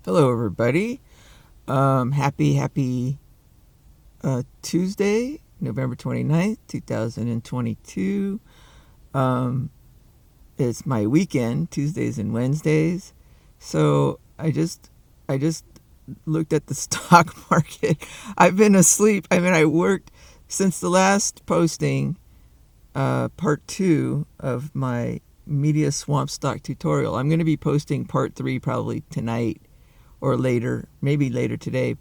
Hello, everybody. Happy Tuesday, November 29th, 2022. Um, it's my weekend, Tuesdays and Wednesdays. So I just looked at the stock market. I've been asleep. I worked since the last posting, part two of my media swamp stock tutorial. I'm going to be posting part three probably tonight or later, maybe later today,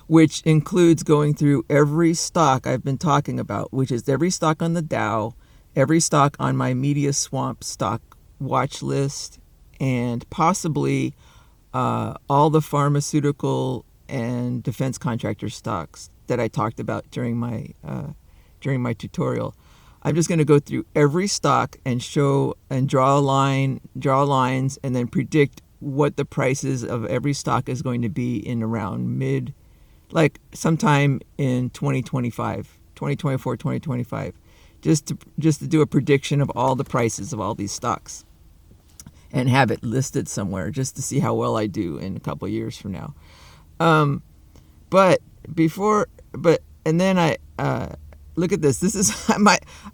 which includes going through every stock I've been talking about, which is every stock on the Dow, every stock on my media swamp stock watch list, and possibly all the pharmaceutical and defense contractor stocks that I talked about during my tutorial. I'm just going to go through every stock and show and draw lines, and then predict what the prices of every stock is going to be in around like sometime in 2024, 2025, just to do a prediction of all the prices of all these stocks and have it listed somewhere just to see how well I do in a couple of years from now. And then I look at this. This is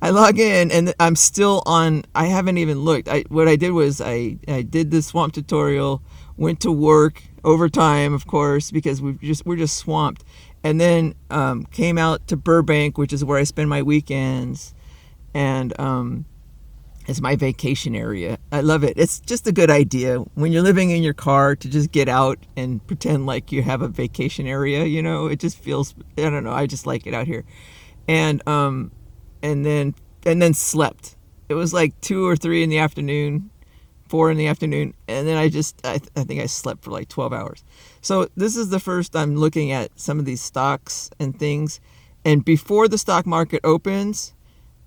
I log in and I'm still on. I haven't even looked. What I did was I did the swamp tutorial, went to work overtime, of course, because we're just swamped, and then came out to Burbank, which is where I spend my weekends, and it's my vacation area. I love it. It's just a good idea when you're living in your car to just get out and pretend like you have a vacation area. It just feels, I don't know. I just like it out here. And then slept. It was like 2 or 3 in the afternoon, 4 in the afternoon, and then I think I slept for like 12 hours. So this is the first I'm looking at some of these stocks and things, and before the stock market opens,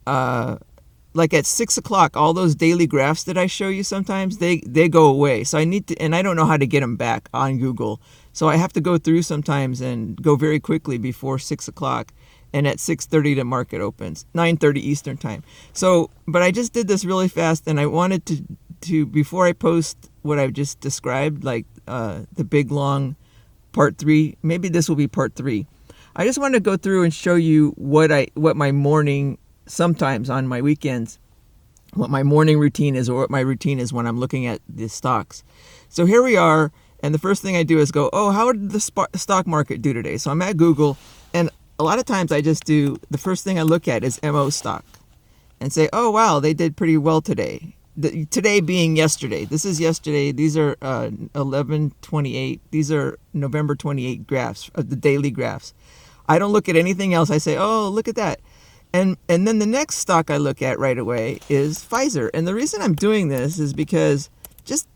like at 6 o'clock, all those daily graphs that I show you sometimes, they go away. So I need to, and I don't know how to get them back on Google. So I have to go through sometimes and go very quickly before 6 o'clock. And at 6:30 the market opens, 9:30 Eastern time. So, but I just did this really fast, and I wanted to before I post what I've just described, like the big long part 3. Maybe this will be part 3. I just want to go through and show you what my morning, sometimes on my weekends, what my morning routine is, or what my routine is when I'm looking at the stocks. So here we are, and the first thing I do is go, oh, how did the stock market do today? So I'm at Google, and a lot of times I just do, the first thing I look at is MO stock and say, oh, wow, they did pretty well today. Today being yesterday. This is yesterday. These are 11/28. These are November 28 graphs, the daily graphs. I don't look at anything else. I say, oh, look at that. And then the next stock I look at right away is Pfizer. And the reason I'm doing this is because just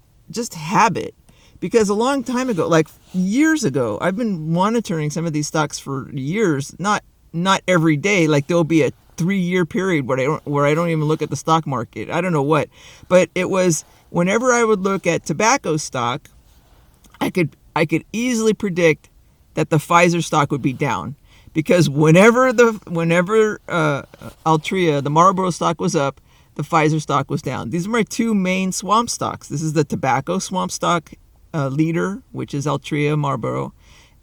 habit. Because a long time ago, like years ago, I've been monitoring some of these stocks for years. Not every day. Like there'll be a 3-year period where I don't even look at the stock market. I don't know what, but it was whenever I would look at tobacco stock, I could easily predict that the Pfizer stock would be down, because whenever Altria, the Marlboro stock, was up, the Pfizer stock was down. These are my two main swamp stocks. This is the tobacco swamp stock leader, which is Altria Marlboro,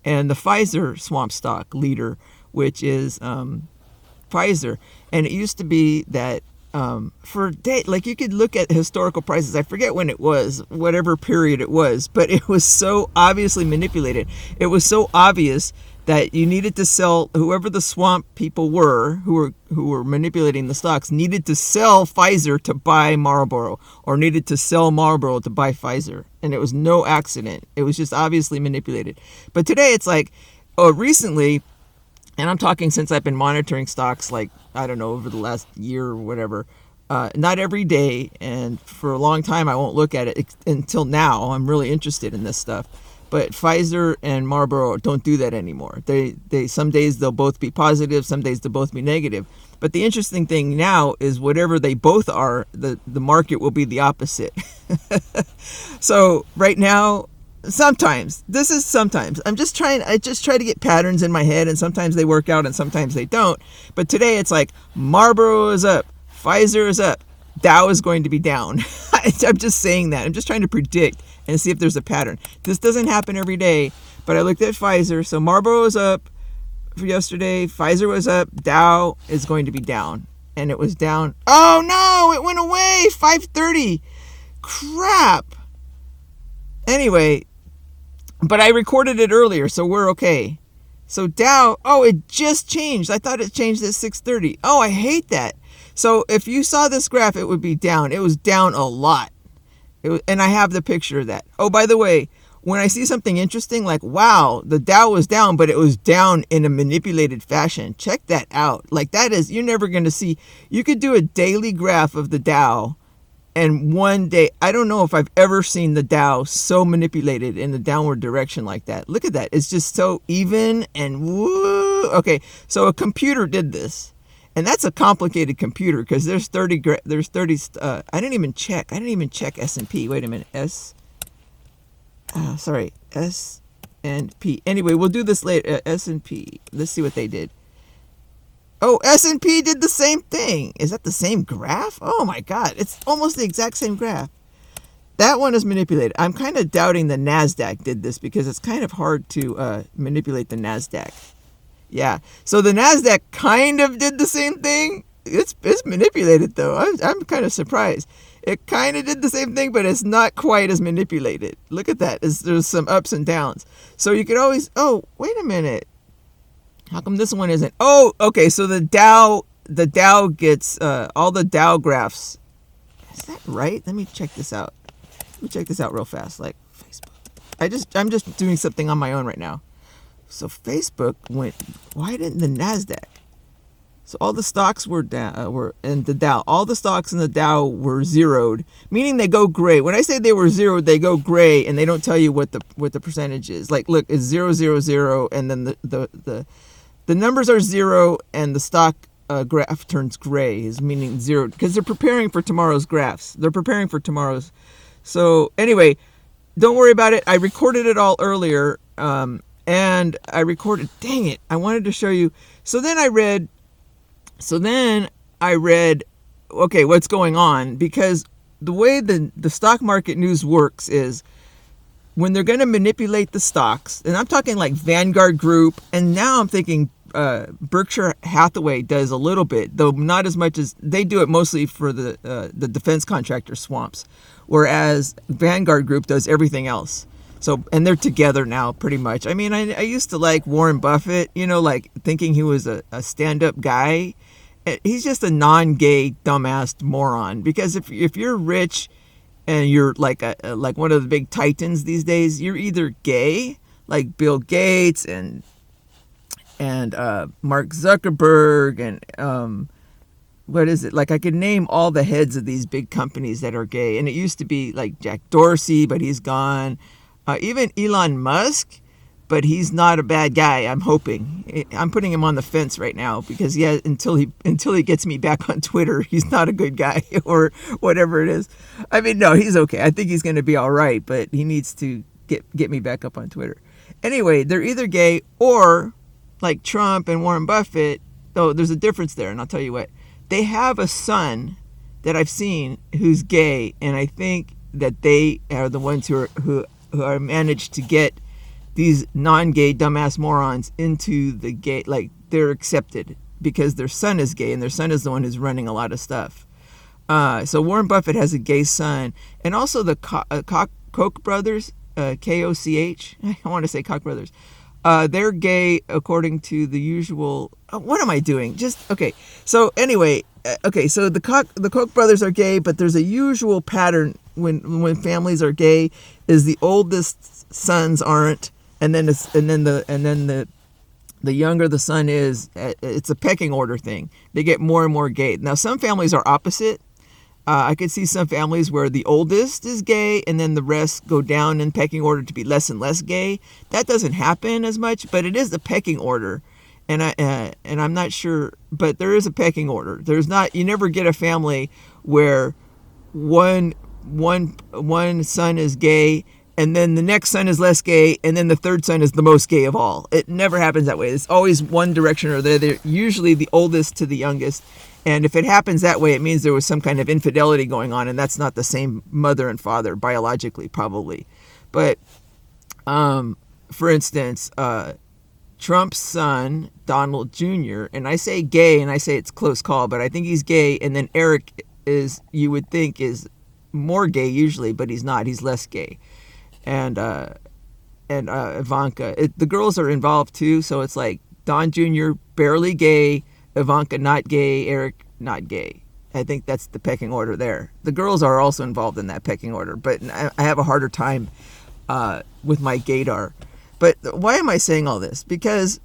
and the Pfizer swamp stock leader, which is Pfizer. And it used to be that for a day, like you could look at historical prices. I forget when it was, whatever period it was, but it was so obviously manipulated. It was so obvious that you needed to sell, whoever the swamp people were who were manipulating the stocks needed to sell Pfizer to buy Marlboro, or needed to sell Marlboro to buy Pfizer. And it was no accident. It was just obviously manipulated. But today it's like, recently, and I'm talking since I've been monitoring stocks, like, I don't know, over the last year or whatever, not every day, and for a long time I won't look at it until now. I'm really interested in this stuff. But Pfizer and Marlboro don't do that anymore. They some days they'll both be positive, some days they'll both be negative. But the interesting thing now is whatever they both are, the market will be the opposite. So right now, sometimes I just try to get patterns in my head, and sometimes they work out and sometimes they don't. But today it's like Marlboro is up, Pfizer is up, Dow is going to be down. I'm just saying that. I'm just trying to predict and see if there's a pattern. This doesn't happen every day, but I looked at Pfizer. So Marlboro was up for yesterday. Pfizer was up. Dow is going to be down. And it was down. Oh no, it went away. 5:30. Crap. Anyway, but I recorded it earlier, so we're okay. So Dow, oh, it just changed. I thought it changed at 6:30. Oh, I hate that. So if you saw this graph, it would be down. It was down a lot. And I have the picture of that. Oh, by the way, when I see something interesting, like, wow, the Dow was down, but it was down in a manipulated fashion. Check that out. Like, that is, you're never going to see. You could do a daily graph of the Dow, and one day, I don't know if I've ever seen the Dow so manipulated in the downward direction like that. Look at that. It's just so even and woo. Okay, so a computer did this. And that's a complicated computer because there's 30, I didn't even check S&P. Wait a minute. S and P. Anyway, we'll do this later. S&P. Let's see what they did. Oh, S&P did the same thing. Is that the same graph? Oh my God. It's almost the exact same graph. That one is manipulated. I'm kind of doubting the NASDAQ did this because it's kind of hard to manipulate the NASDAQ. Yeah. So the NASDAQ kind of did the same thing. It's manipulated though. I'm kind of surprised. It kind of did the same thing, but it's not quite as manipulated. Look at that. There's some ups and downs. So you could always, oh, wait a minute. How come this one isn't? Oh, okay. So the Dow gets all the Dow graphs. Is that right? Let me check this out. Let me check this out real fast. Like Facebook. I'm just doing something on my own right now. So Facebook went. Why didn't the NASDAQ? So all the stocks were down. Were in the Dow. All the stocks in the Dow were zeroed, meaning they go gray. When I say they were zeroed, they go gray, and they don't tell you what the percentage is. Like, look, it's 000, and then the numbers are zero, and the stock graph turns gray, is meaning zero, because they're preparing for tomorrow's graphs. They're preparing for tomorrow's. So anyway, don't worry about it. I recorded it all earlier, and I recorded. Dang it! I wanted to show you. So then I read. Okay, what's going on? Because the way the stock market news works is when they're going to manipulate the stocks, and I'm talking like Vanguard Group, and now I'm thinking Berkshire Hathaway does a little bit, though not as much as they do it mostly for the defense contractor swamps, whereas Vanguard Group does everything else. So, and they're together now pretty much. I mean, I used to like Warren Buffett, like thinking he was a stand-up guy. He's just a non-gay dumbass moron, because if you're rich and you're like one of the big titans these days, you're either gay, like Bill Gates and Mark Zuckerberg and what is it? Like, I could name all the heads of these big companies that are gay, and it used to be like Jack Dorsey, but he's gone. Even Elon Musk, but he's not a bad guy. I'm hoping. I'm putting him on the fence right now because until he gets me back on Twitter, he's not a good guy or whatever it is. I mean, no, he's okay. I think he's going to be all right, but he needs to get me back up on Twitter. Anyway, they're either gay or like Trump and Warren Buffett. Though there's a difference there, and I'll tell you what. They have a son that I've seen who's gay, and I think that they are the ones who are managed to get these non-gay dumbass morons into the gay, like they're accepted because their son is gay, and their son is the one who's running a lot of stuff. So Warren Buffett has a gay son, and also the Koch brothers, Koch. I want to say Koch brothers. They're gay according to the usual. What am I doing? Just okay. So anyway, so the Koch brothers are gay, but there's a usual pattern when families are gay, is the oldest sons aren't, and then the younger the son is. It's a pecking order thing. They get more and more gay. Now some families are opposite. I could see some families where the oldest is gay and then the rest go down in pecking order to be less and less gay. That doesn't happen as much, but it is the pecking order. And I'm not sure, but there is a pecking order. You never get a family where one son is gay and then the next son is less gay, and then the third son is the most gay of all. It never happens that way. It's always one direction or the other. They're usually the oldest to the youngest. And if it happens that way, it means there was some kind of infidelity going on, and that's not the same mother and father biologically, probably. But, for instance, Trump's son, Donald Jr., and I say gay, and I say it's close call, but I think he's gay, and then Eric is, you would think, is more gay usually, but he's not. He's less gay. And Ivanka. The girls are involved too, so it's like Don Jr. barely gay, Ivanka not gay, Eric not gay. I think that's the pecking order there. The girls are also involved in that pecking order, but I have a harder time with my gaydar. But why am I saying all this? Because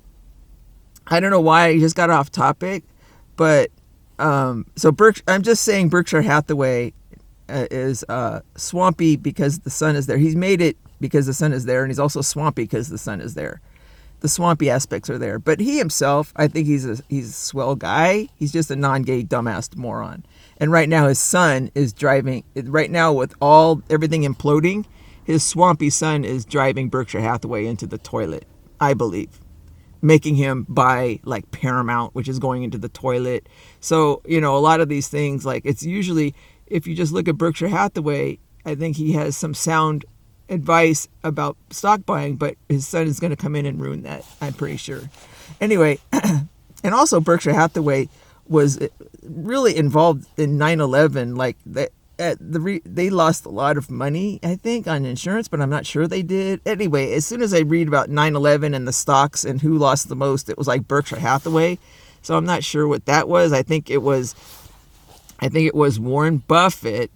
I don't know why I just got off topic, but I'm just saying Berkshire Hathaway is swampy because the sun is there. He's made it because the sun is there, and he's also swampy because the sun is there. The swampy aspects are there. But he himself, I think he's a swell guy. He's just a non-gay dumbass moron. And right now his son is driving, right now with everything imploding, his swampy son is driving Berkshire Hathaway into the toilet, I believe. Making him buy like Paramount, which is going into the toilet. So, a lot of these things, like it's usually, if you just look at Berkshire Hathaway, I think he has some sound advice about stock buying, but his son is going to come in and ruin that, I'm pretty sure. Anyway, and also Berkshire Hathaway was really involved in 9/11. Like they lost a lot of money, I think, on insurance, but I'm not sure they did. Anyway, as soon as I read about 9/11 and the stocks and who lost the most, it was like Berkshire Hathaway. So I'm not sure what that was. I think it was Warren Buffett,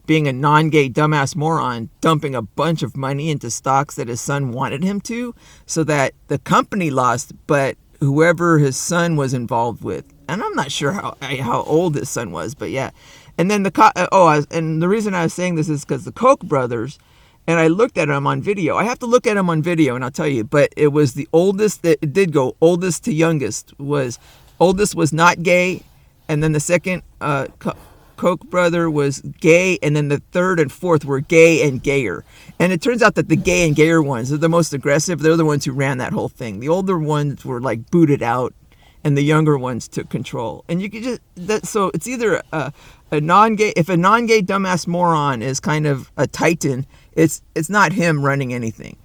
being a non-gay dumbass moron, dumping a bunch of money into stocks that his son wanted him to, so that the company lost, but whoever his son was involved with, and I'm not sure how old his son was, but yeah. And then and the reason I was saying this is because the Koch brothers, and I looked at them on video. I have to look at them on video, and I'll tell you. But it was the oldest that it did go oldest to youngest. Oldest was not gay, and then the second Koch brother was gay, and then the third and fourth were gay and gayer. And it turns out that the gay and gayer ones are the most aggressive. They're the ones who ran that whole thing. The older ones were like booted out, and the younger ones took control. And you could so it's either a non-gay, if a non-gay dumbass moron is kind of a titan, it's not him running anything.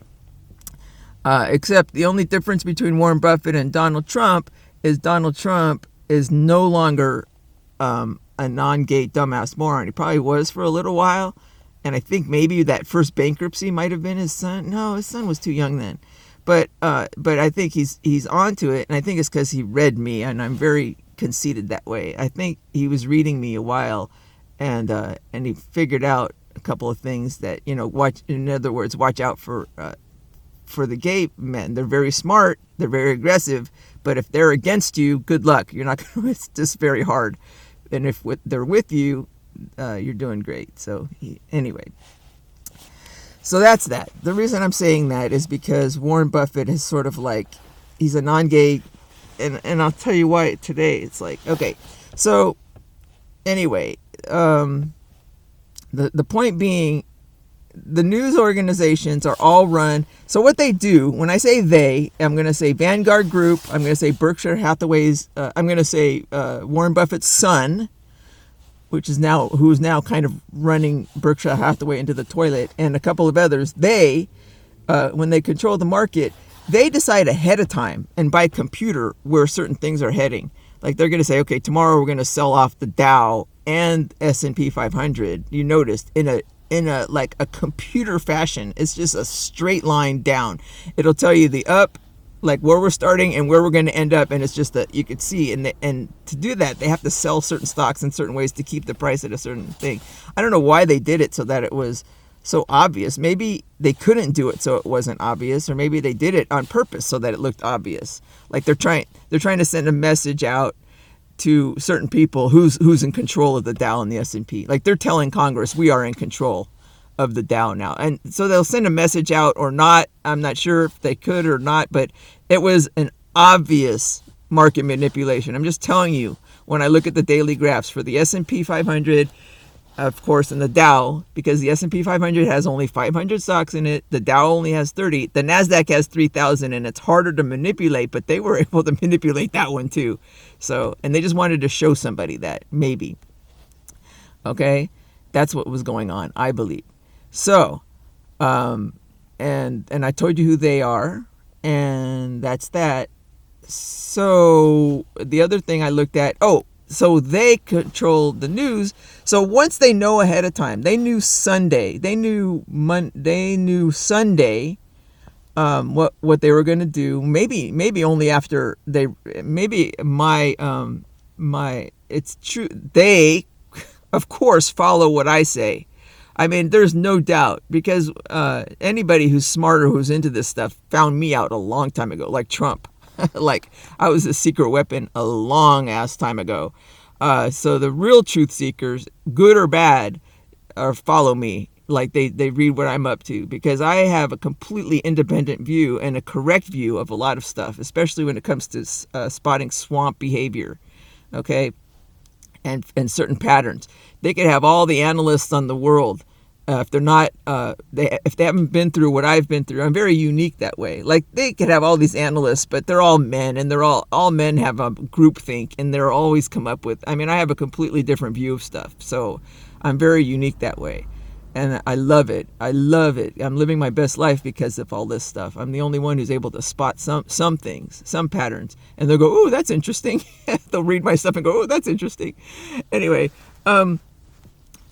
Except the only difference between Warren Buffett and Donald Trump is Donald Trump is no longer a non-gay dumbass moron. He probably was for a little while, and I think maybe that first bankruptcy might have been his son. No, his son was too young then. But I think he's onto it, and I think it's because he read me, and I'm very conceited that way. I think he was reading me a while, and he figured out a couple of things that watch. In other words, watch out for the gay men. They're very smart, they're very aggressive, but if they're against you, good luck. You're not going to. It's just very hard. And if they're with you, you're doing great. So anyway. So that's that. The reason I'm saying that is because Warren Buffett is sort of like, he's a non-gay, and I'll tell you why today. It's like, okay, so anyway, the point being, the news organizations are all run. So what they do, when I say they, I'm going to say Vanguard Group, I'm going to say Berkshire Hathaway's, I'm going to say Warren Buffett's son, who's now kind of running Berkshire Hathaway into the toilet, and a couple of others. They, when they control the market, they decide ahead of time and by computer where certain things are heading. Like they're going to say, okay, tomorrow we're going to sell off the Dow and S&P 500. You noticed in a like a computer fashion. It's just a straight line down. It'll tell you the up, like where we're starting and where we're going to end up, and it's just that you could see. And to do that, they have to sell certain stocks in certain ways to keep the price at a certain thing. I don't know why they did it so that it was so obvious. Maybe they couldn't do it so it wasn't obvious, or maybe they did it on purpose so that it looked obvious. Like they're trying to send a message out to certain people who's in control of the Dow and the S&P. Like they're telling Congress, we are in control of the Dow now. And so they'll send a message out or not. I'm not sure if they could or not, but it was an obvious market manipulation. I'm just telling you, when I look at the daily graphs for the S&P 500 of course, in the Dow, because the S&P 500 has only 500 stocks in it, the Dow only has 30, the Nasdaq has 3,000, and it's harder to manipulate, but they were able to manipulate that one too. So, and they just wanted to show somebody that, maybe. Okay, that's what was going on, I believe. So, and I told you who they are, and that's that. So the other thing I looked at, so they control the news. So once they know ahead of time, they knew Sunday, they knew Sunday, what they were going to do. Maybe only after it's true. They, of course, follow what I say. I mean, there's no doubt, because anybody who's smarter, who's into this stuff, found me out a long time ago, like Trump. Like, I was a secret weapon a long ass time ago. So the real truth seekers, good or bad, follow me. Like, they read what I'm up to, because I have a completely independent view and a correct view of a lot of stuff, especially when it comes to spotting swamp behavior, okay, and certain patterns. They could have all the analysts on the world. If they're not, if they haven't been through what I've been through, I'm very unique that way. Like, they could have all these analysts, but they're all men, and they're all men have a groupthink, and they're always come up with. I mean, I have a completely different view of stuff, so I'm very unique that way, and I love it. I love it. I'm living my best life because of all this stuff. I'm the only one who's able to spot some things, some patterns, and they'll go, "Oh, that's interesting." They'll read my stuff and go, "Oh, that's interesting." Anyway.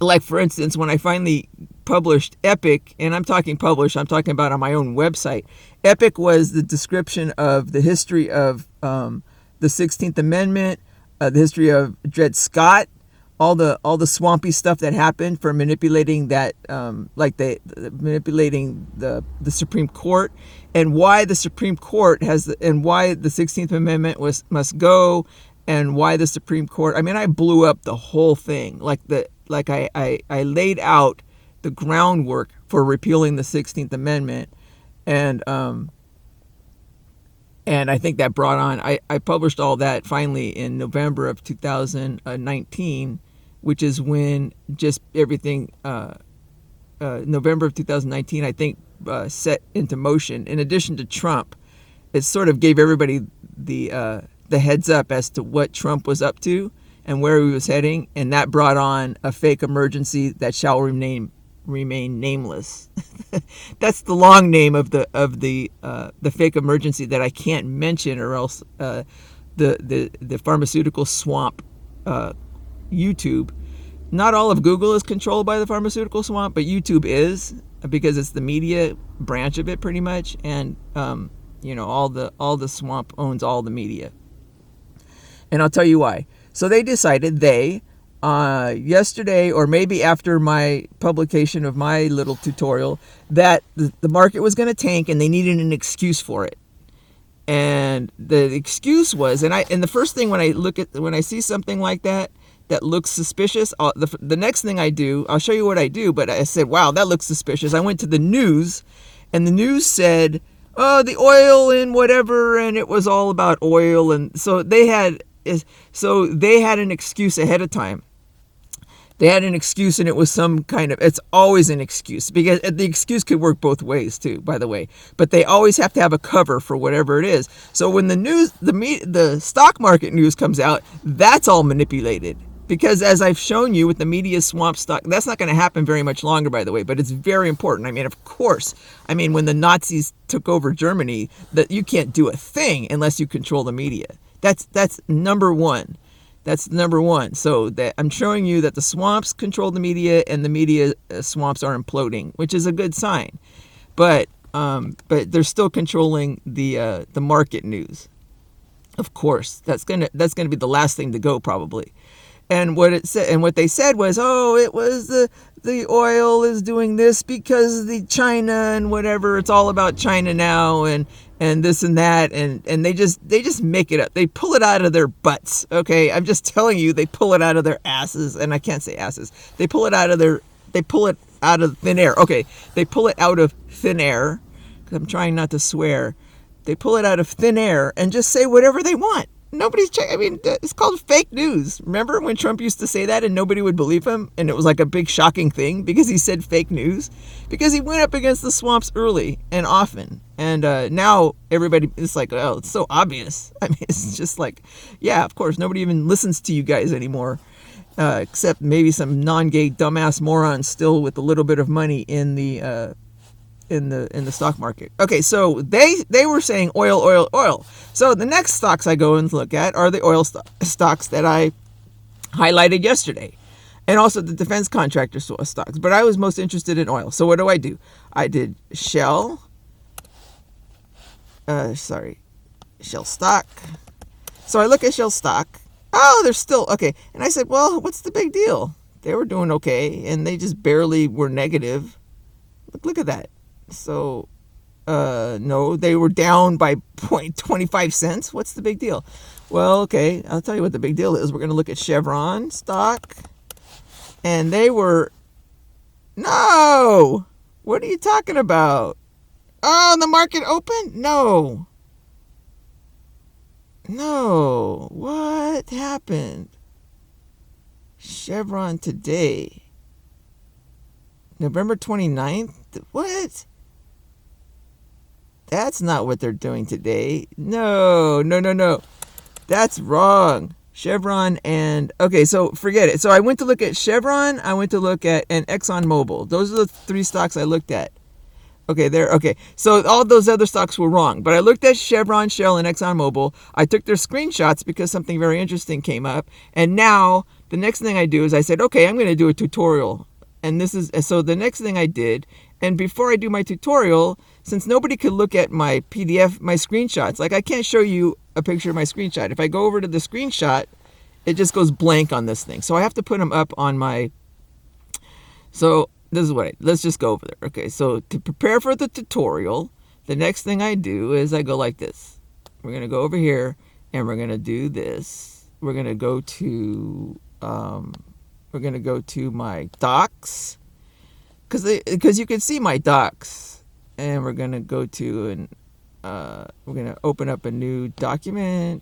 Like, for instance, when I finally published Epic, and I'm talking about on my own website. Epic was the description of the history of the 16th Amendment, the history of Dred Scott, all the swampy stuff that happened for manipulating that, manipulating the Supreme Court, and why the Supreme Court and why the 16th Amendment must go, and why the Supreme Court. I mean, I blew up the whole thing. I laid out the groundwork for repealing the 16th Amendment, and I think that brought on. I published all that finally in November of 2019, which is when just everything. November of 2019, I think, set into motion. In addition to Trump, it sort of gave everybody the heads up as to what Trump was up to and where he was heading, and that brought on a fake emergency that shall remain nameless. That's the long name of the fake emergency that I can't mention, or else the pharmaceutical swamp, YouTube. Not all of Google is controlled by the pharmaceutical swamp, but YouTube is, because it's the media branch of it pretty much, and all the swamp owns all the media. And I'll tell you why. So they decided yesterday, or maybe after my publication of my little tutorial, that the market was going to tank and they needed an excuse for it. And the excuse was, and the first thing when I see something like that looks suspicious, the next thing I do, I'll show you what I do, but I said, wow, that looks suspicious. I went to the news, and the news said, oh, the oil and whatever, and it was all about oil, and so they had an excuse ahead of time. They had an excuse, and it was some kind of, it's always an excuse, because the excuse could work both ways too, by the way, but they always have to have a cover for whatever it is. So when the news, the stock market news comes out, that's all manipulated, because as I've shown you with the media swamp stock, that's not going to happen very much longer, by the way, but it's very important. I mean, of course, when the Nazis took over Germany, that you can't do a thing unless you control the media. That's number one. That's number one. So that I'm showing you that the swamps control the media, and the media swamps are imploding, which is a good sign. But they're still controlling the market news. Of course, that's gonna be the last thing to go, probably. And what they said was, oh, it was the oil is doing this because the China and whatever. It's all about China now, and this and that, and they just make it up. They pull it out of their butts. Okay, I'm just telling you, they pull it out of their asses, and I can't say asses. They pull it out of thin air. Okay, they pull it out of thin air, because I'm trying not to swear. They pull it out of thin air and just say whatever they want. Nobody's checking. I mean, it's called fake news. Remember when Trump used to say that and nobody would believe him? And it was like a big shocking thing because he said fake news. Because he went up against the swamps early and often. And now everybody is like, oh, it's so obvious. I mean, it's just like, yeah, of course, nobody even listens to you guys anymore. Except maybe some non-gay dumbass morons still with a little bit of money in the stock market. Okay, so they were saying oil. So the next stocks I go and look at are the oil stocks that I highlighted yesterday, and also the defense contractor stocks. But I was most interested in oil. So what do? I did Shell. Shell stock. So I look at Shell stock. Oh, they're still okay. And I said, well, what's the big deal? They were doing okay, and they just barely were negative. Look at that. So, no, they were down by 0.25 cents. What's the big deal? Well, okay, I'll tell you what the big deal is. We're going to look at Chevron stock. And they were... No! What are you talking about? Oh, the market opened? No. What happened? Chevron today. November 29th? What? That's not what they're doing today. No. That's wrong. Chevron and... Okay, so forget it. So I went to look at Chevron, I went to look at and ExxonMobil. Those are the three stocks I looked at. Okay. So all those other stocks were wrong. But I looked at Chevron, Shell, and ExxonMobil. I took their screenshots because something very interesting came up. And now the next thing I do is I said, okay, I'm going to do a tutorial. And this is... So the next thing I did... And before I do my tutorial, since nobody could look at my PDF, my screenshots, like I can't show you a picture of my screenshot. If I go over to the screenshot, it just goes blank on this thing. So I have to put them up on my... So this is what let's just go over there. Okay, so to prepare for the tutorial, the next thing I do is I go like this. We're going to go over here and we're going to do this. We're going to go to... we're going to go to my docs. Because you can see my docs, and we're gonna go to and we're gonna open up a new document.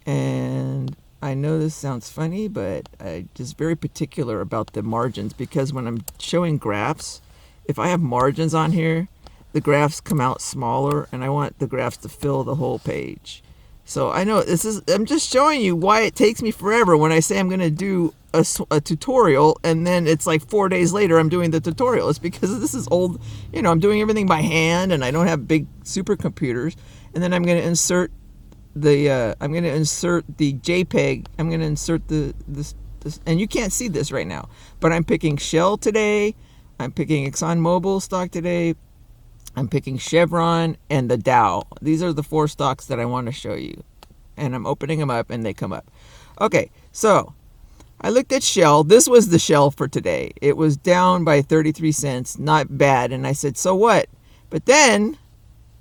And I know this sounds funny, but I'm just very particular about the margins because when I'm showing graphs, if I have margins on here, the graphs come out smaller, and I want the graphs to fill the whole page. So I know I'm just showing you why it takes me forever when I say I'm gonna do a tutorial and then it's like 4 days later I'm doing the tutorial. It's because this is old, I'm doing everything by hand and I don't have big supercomputers. And then I'm going to insert the JPEG. I'm going to insert this, and you can't see this right now, but I'm picking Shell today. I'm picking ExxonMobil stock today. I'm picking Chevron and the Dow. These are the four stocks that I want to show you. And I'm opening them up and they come up. Okay, so I looked at Shell. This was the Shell for today. It was down by 33 cents. Not bad. And I said, so what? But then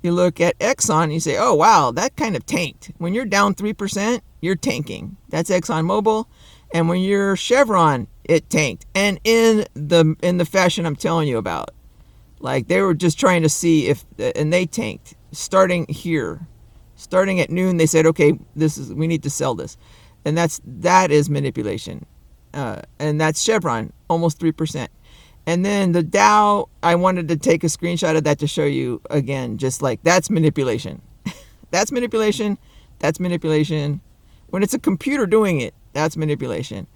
you look at Exxon and you say, oh, wow, that kind of tanked. When you're down 3%, you're tanking. That's ExxonMobil. And when you're Chevron, it tanked. And in the fashion I'm telling you about. Like they were just trying to see and they tanked. Starting at noon, they said, okay, we need to sell this. And that is manipulation. And that's Chevron, almost 3%. And then the Dow, I wanted to take a screenshot of that to show you again, just like that's manipulation. That's manipulation. When it's a computer doing it, that's manipulation.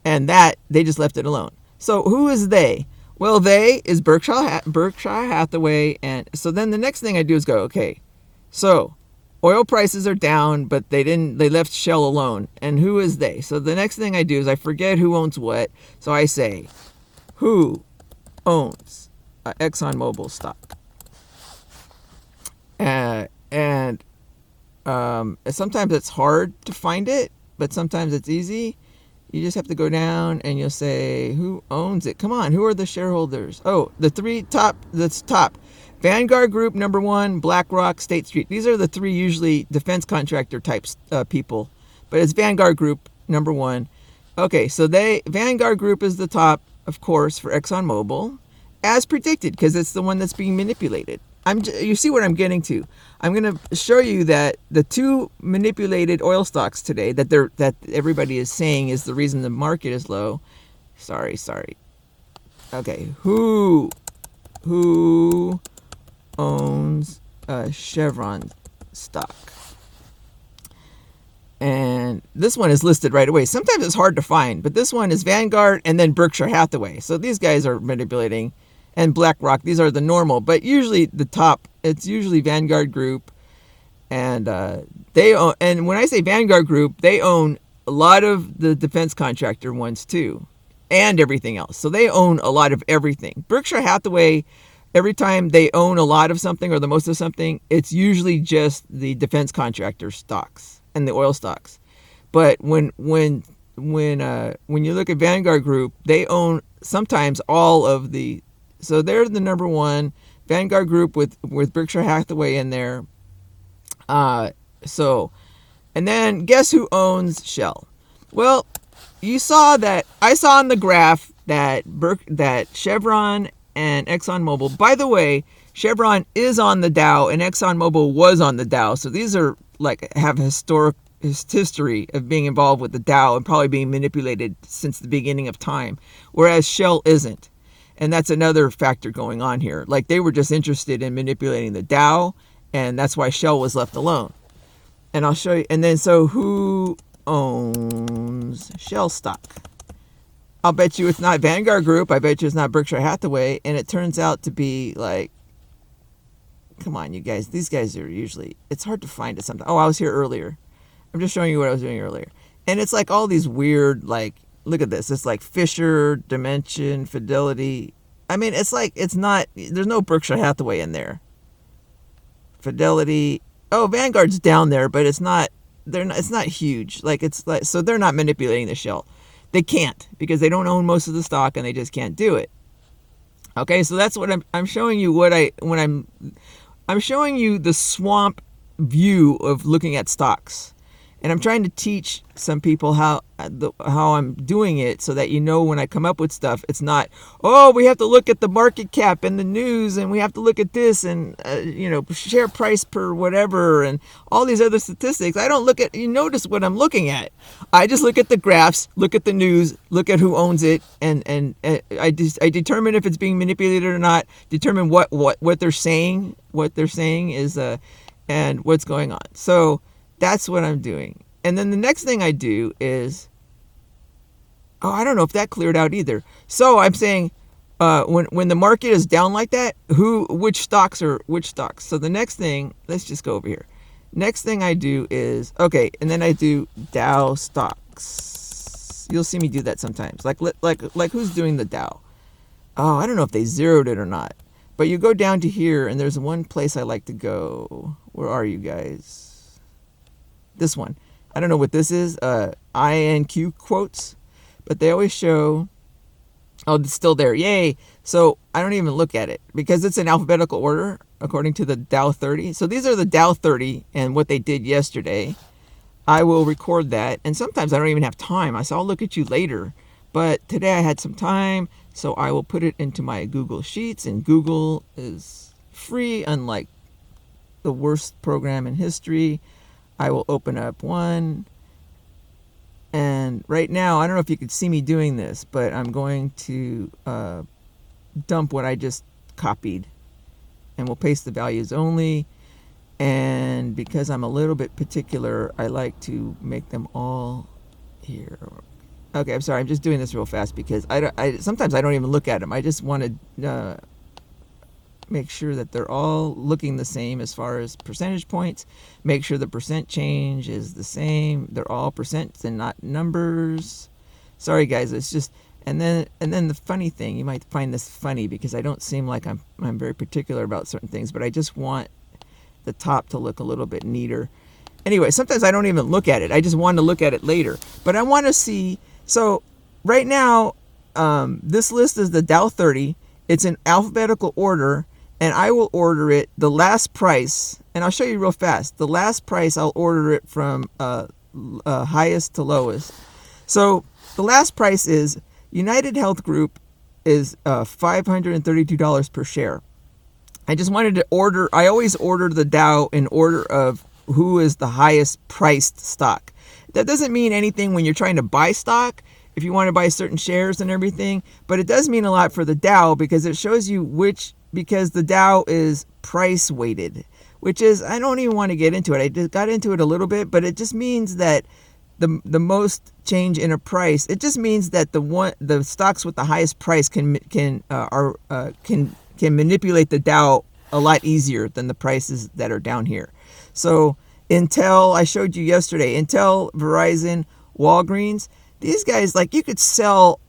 And that, they just left it alone. So who is they? Well, they is Berkshire Hathaway. And so then the next thing I do is go, okay, so oil prices are down, but they left Shell alone. And who is they? So the next thing I do is I forget who owns what. So I say, who owns ExxonMobil stock? And sometimes it's hard to find it, but sometimes it's easy. You just have to go down and you'll say, who owns it? Come on, who are the shareholders? Oh, the three top. That's top. Vanguard Group, number one, BlackRock, State Street. These are the three usually defense contractor types people. But it's Vanguard Group, number one. Okay, so Vanguard Group is the top, of course, for ExxonMobil, as predicted, because it's the one that's being manipulated. you see what I'm getting to. I'm going to show you that the two manipulated oil stocks today that everybody is saying is the reason the market is low. Sorry. Okay, who owns a Chevron stock? And this one is listed right away. Sometimes it's hard to find, but this one is Vanguard and then Berkshire Hathaway. So these guys are manipulating, and BlackRock. These are the normal, but usually the top. It's usually Vanguard Group, and they own. And when I say Vanguard Group, they own a lot of the defense contractor ones too, and everything else. So they own a lot of everything. Berkshire Hathaway, every time they own a lot of something or the most of something, it's usually just the defense contractor stocks and the oil stocks. But when you look at Vanguard Group, they own sometimes all of the. So they're the number one. Vanguard Group with Berkshire Hathaway in there. And then guess who owns Shell? Well, you saw that. I saw on the graph that Chevron and ExxonMobil. By the way, Chevron is on the Dow and ExxonMobil was on the Dow. So these are have history of being involved with the Dow and probably being manipulated since the beginning of time, whereas Shell isn't. And that's another factor going on here. Like they were just interested in manipulating the Dow, and that's why Shell was left alone. And I'll show you. And then so who owns Shell stock? I'll bet you it's not Vanguard Group. I bet you it's not Berkshire Hathaway. And it turns out to be like, come on, you guys. These guys are usually, it's hard to find it sometimes. Oh, I was here earlier. I'm just showing you what I was doing earlier. And it's like all these weird, like, look at this. It's like Fisher, Dimension, Fidelity. I mean, it's like, it's not, there's no Berkshire Hathaway in there. Fidelity. Oh, Vanguard's down there, but it's not, it's not huge. Like, it's like, so they're not manipulating the Shell. They can't because they don't own most of the stock and they just can't do it. Okay, so that's what I'm showing you I'm showing you the swamp view of looking at stocks. And I'm trying to teach some people how I'm doing it so that when I come up with stuff, it's not, oh, we have to look at the market cap and the news and we have to look at this and, share price per whatever and all these other statistics. I don't look at, you notice what I'm looking at. I just look at the graphs, look at the news, look at who owns it, and I determine if it's being manipulated or not, determine what they're saying, is, and what's going on. So that's what I'm doing. And then the next thing I do is, I don't know if that cleared out either. So I'm saying, when the market is down like that, which stocks are which stocks. So the next thing, let's just go over here. Next thing I do is, and then I do Dow stocks. You'll see me do that sometimes. Like who's doing the Dow? Oh, I don't know if they zeroed it or not. But you go down to here, and there's one place I like to go. Where are you guys? This one. I don't know what this is. INQ quotes. But they always show, it's still there. Yay. So I don't even look at it because it's in alphabetical order according to the Dow 30. So these are the Dow 30 and what they did yesterday. I will record that. And sometimes I don't even have time. I'll look at you later. But today I had some time, so I will put it into my Google Sheets. And Google is free, unlike the worst program in history. I will open up one. And right now, I don't know if you could see me doing this, but I'm going to dump what I just copied. And we'll paste the values only. And because I'm a little bit particular, I like to make them all here. Okay, I'm sorry. I'm just doing this real fast because sometimes I don't even look at them. I just want to make sure that they're all looking the same as far as percentage points. Make sure the percent change is the same. They're all percents and not numbers. Sorry, guys. It's just, and then the funny thing, you might find this funny because I don't seem like I'm very particular about certain things, but I just want the top to look a little bit neater. Anyway, sometimes I don't even look at it. I just want to look at it later. But I want to see. So right now, this list is the Dow 30. It's in alphabetical order. And I will order it, the last price, and I'll show you real fast. The last price, I'll order it from highest to lowest. So the last price is United Health Group is $532 per share. I just wanted to order. I always order the Dow in order of who is the highest priced stock. That doesn't mean anything when you're trying to buy stock, if you want to buy certain shares and everything, but it does mean a lot for the Dow because it shows you because the Dow is price weighted, which is, I don't even want to get into it. I just got into it a little bit, but it just means that the most change in a price, it just means that the stocks with the highest price can manipulate the Dow a lot easier than the prices that are down here. So Intel, I showed you yesterday, Intel, Verizon, Walgreens, these guys, like, you could sell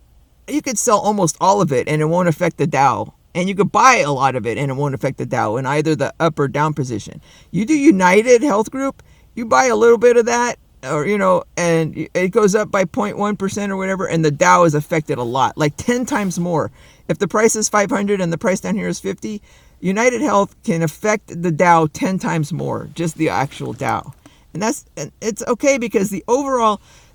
almost all of it and it won't affect the Dow. And you could buy a lot of it and it won't affect the Dow in either the up or down position. You do United Health Group, you buy a little bit of that, or, and it goes up by 0.1% or whatever, and the Dow is affected a lot, like 10 times more. If the price is 500 and the price down here is 50, United Health can affect the Dow 10 times more, just the actual Dow. And it's okay because the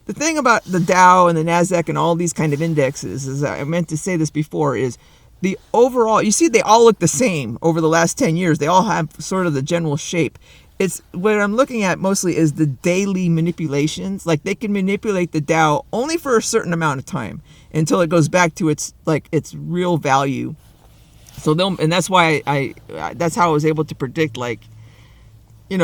thing about the Dow and the NASDAQ and all these kind of indexes, is I meant to say this before, is the overall, you see, they all look the same over the last 10 years. They all have sort of the general shape. It's what I'm looking at mostly is the daily manipulations. Like, they can manipulate the Dow only for a certain amount of time until it goes back to its real value. So and that's why that's how I was able to predict, like, when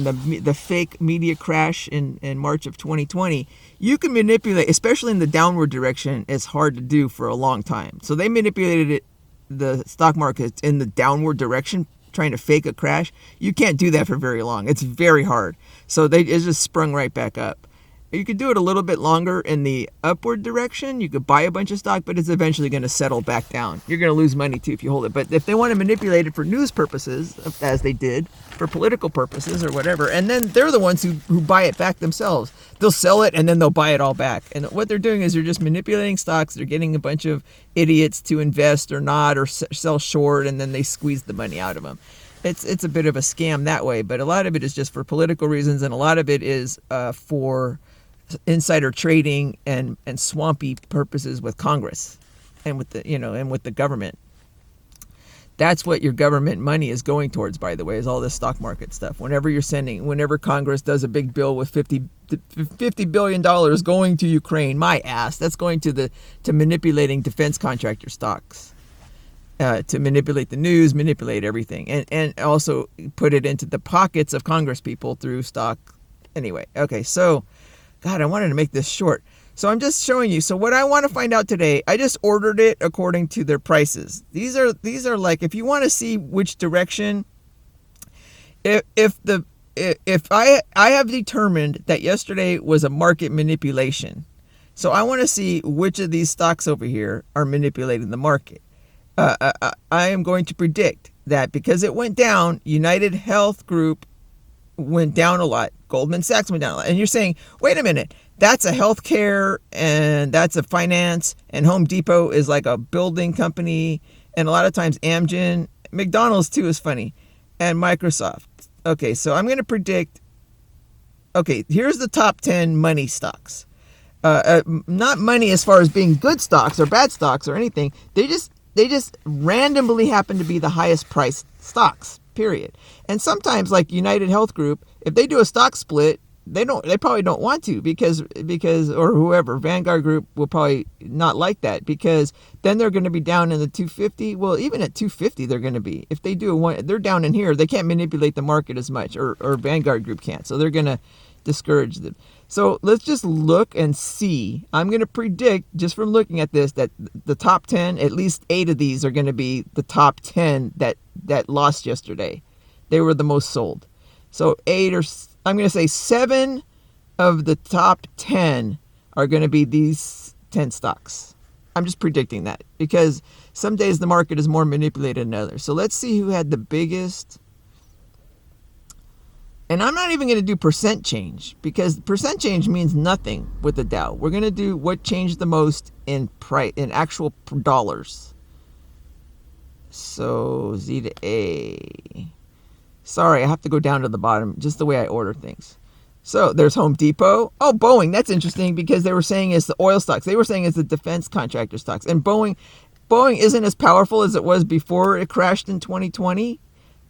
the fake media crash in March of 2020, you can manipulate, especially in the downward direction. It's hard to do for a long time. So they manipulated the stock market in the downward direction, trying to fake a crash. You can't do that for very long. It's very hard. So it just sprung right back up. You could do it a little bit longer in the upward direction. You could buy a bunch of stock, but it's eventually going to settle back down. You're going to lose money too if you hold it. But if they want to manipulate it for news purposes, as they did, for political purposes or whatever, and then they're the ones who buy it back themselves. They'll sell it and then they'll buy it all back. And what they're doing is they're just manipulating stocks. They're getting a bunch of idiots to invest or not, or sell short, and then they squeeze the money out of them. It's a bit of a scam that way, but a lot of it is just for political reasons, and a lot of it is for insider trading and swampy purposes with Congress and with the government. That's what your government money is going towards, by the way, is all this stock market stuff. Whenever Congress does a big bill with $50 billion going to Ukraine, my ass, that's going to manipulating defense contractor stocks, to manipulate the news, manipulate everything, and also put it into the pockets of Congress people through stock. Anyway, okay, so God, I wanted to make this short. So I'm just showing you. So what I want to find out today, I just ordered it according to their prices. These are like, if you want to see which direction, if I have determined that yesterday was a market manipulation. So I want to see which of these stocks over here are manipulating the market. I am going to predict that because it went down, United Health Group went down a lot. Goldman Sachs went down a lot. And you're saying, wait a minute, that's a healthcare and that's a finance, and Home Depot is like a building company, and a lot of times Amgen, McDonald's too is funny, and Microsoft. Okay, so I'm going to predict, okay, here's the top 10 money stocks. Not money as far as being good stocks or bad stocks or anything. They just randomly happen to be the highest priced stocks, period. And sometimes, like United Health Group, if they do a stock split, they probably don't want to because or whoever, Vanguard Group will probably not like that, because then they're going to be down in the 250. Well, even at 250 they're going to be. If they do they're down in here, they can't manipulate the market as much, or Vanguard Group can't. So they're going to discourage them. So let's just look and see. I'm going to predict, just from looking at this, that the top 10, at least 8 of these are going to be the top 10 that lost yesterday. They were the most sold. So 8, or I'm going to say 7 of the top 10 are going to be these 10 stocks. I'm just predicting that because some days the market is more manipulated than others. So let's see who had the biggest. And I'm not even going to do percent change, because percent change means nothing with the Dow. We're going to do what changed the most in price, in actual dollars. So Z to A. Sorry, I have to go down to the bottom, just the way I order things. So there's Home Depot. Oh, Boeing. That's interesting because they were saying it's the oil stocks. They were saying it's the defense contractor stocks. And Boeing, Boeing isn't as powerful as it was before it crashed in 2020,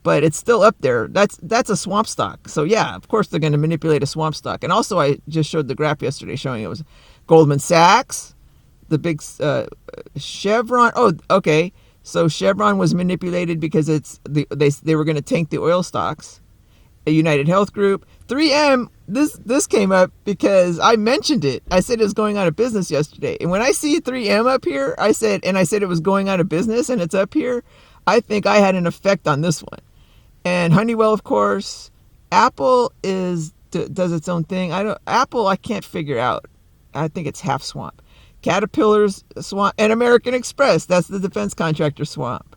but it's still up there. That's a swamp stock. So yeah, of course they're going to manipulate a swamp stock. And also, I just showed the graph yesterday showing it was Goldman Sachs, the big Chevron. Oh, okay. So Chevron was manipulated because they were going to tank the oil stocks. A United Health Group, 3M. This came up because I mentioned it. I said it was going out of business yesterday, and when I see 3M up here, I said it was going out of business, and it's up here. I think I had an effect on this one. And Honeywell, of course. Apple does its own thing. Apple I can't figure out. I think it's half swamp. Caterpillar's swamp, and American Express. That's the defense contractor swamp.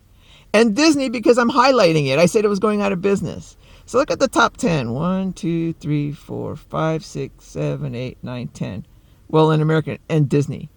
And Disney, because I'm highlighting it. I said it was going out of business. So look at the top 10. 1, 2, 3, 4, 5, 6, 7, 8, 9, 10. Well, in American and Disney.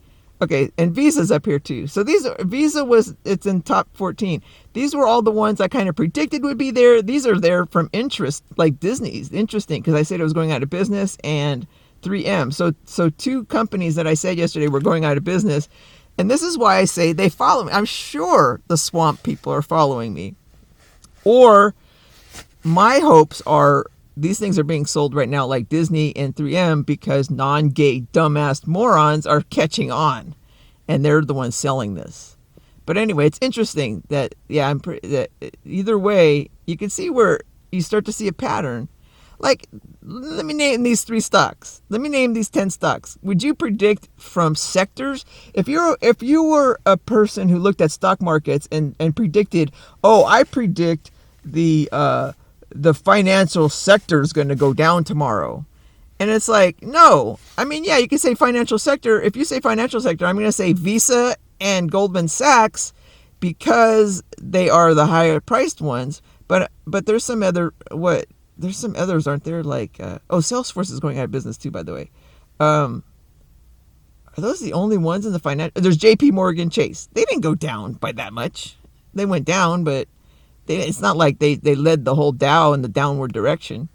Okay, and Visa's up here too. So it's in top 14. These were all the ones I kind of predicted would be there. These are there from interest, like Disney's. Interesting, because I said it was going out of business, and 3M. So two companies that I said yesterday were going out of business. And this is why I say they follow me. I'm sure the swamp people are following me. Or my hopes are these things are being sold right now like Disney and 3M because non-gay dumbass morons are catching on. And they're the ones selling this. But anyway, it's interesting that, that either way, you can see where you start to see a pattern. Like, let me name these 3 stocks. Let me name these 10 stocks. Would you predict from sectors? If you were a person who looked at stock markets and predicted, I predict the financial sector is going to go down tomorrow. And it's like, no. I mean, yeah, you can say financial sector. If you say financial sector, I'm going to say Visa and Goldman Sachs because they are the higher priced ones. But there's some other, there's some others, aren't there? Like, Salesforce is going out of business too, by the way. Are those the only ones in the financial? There's JP Morgan Chase. They didn't go down by that much. They went down, but it's not like they led the whole Dow in the downward direction.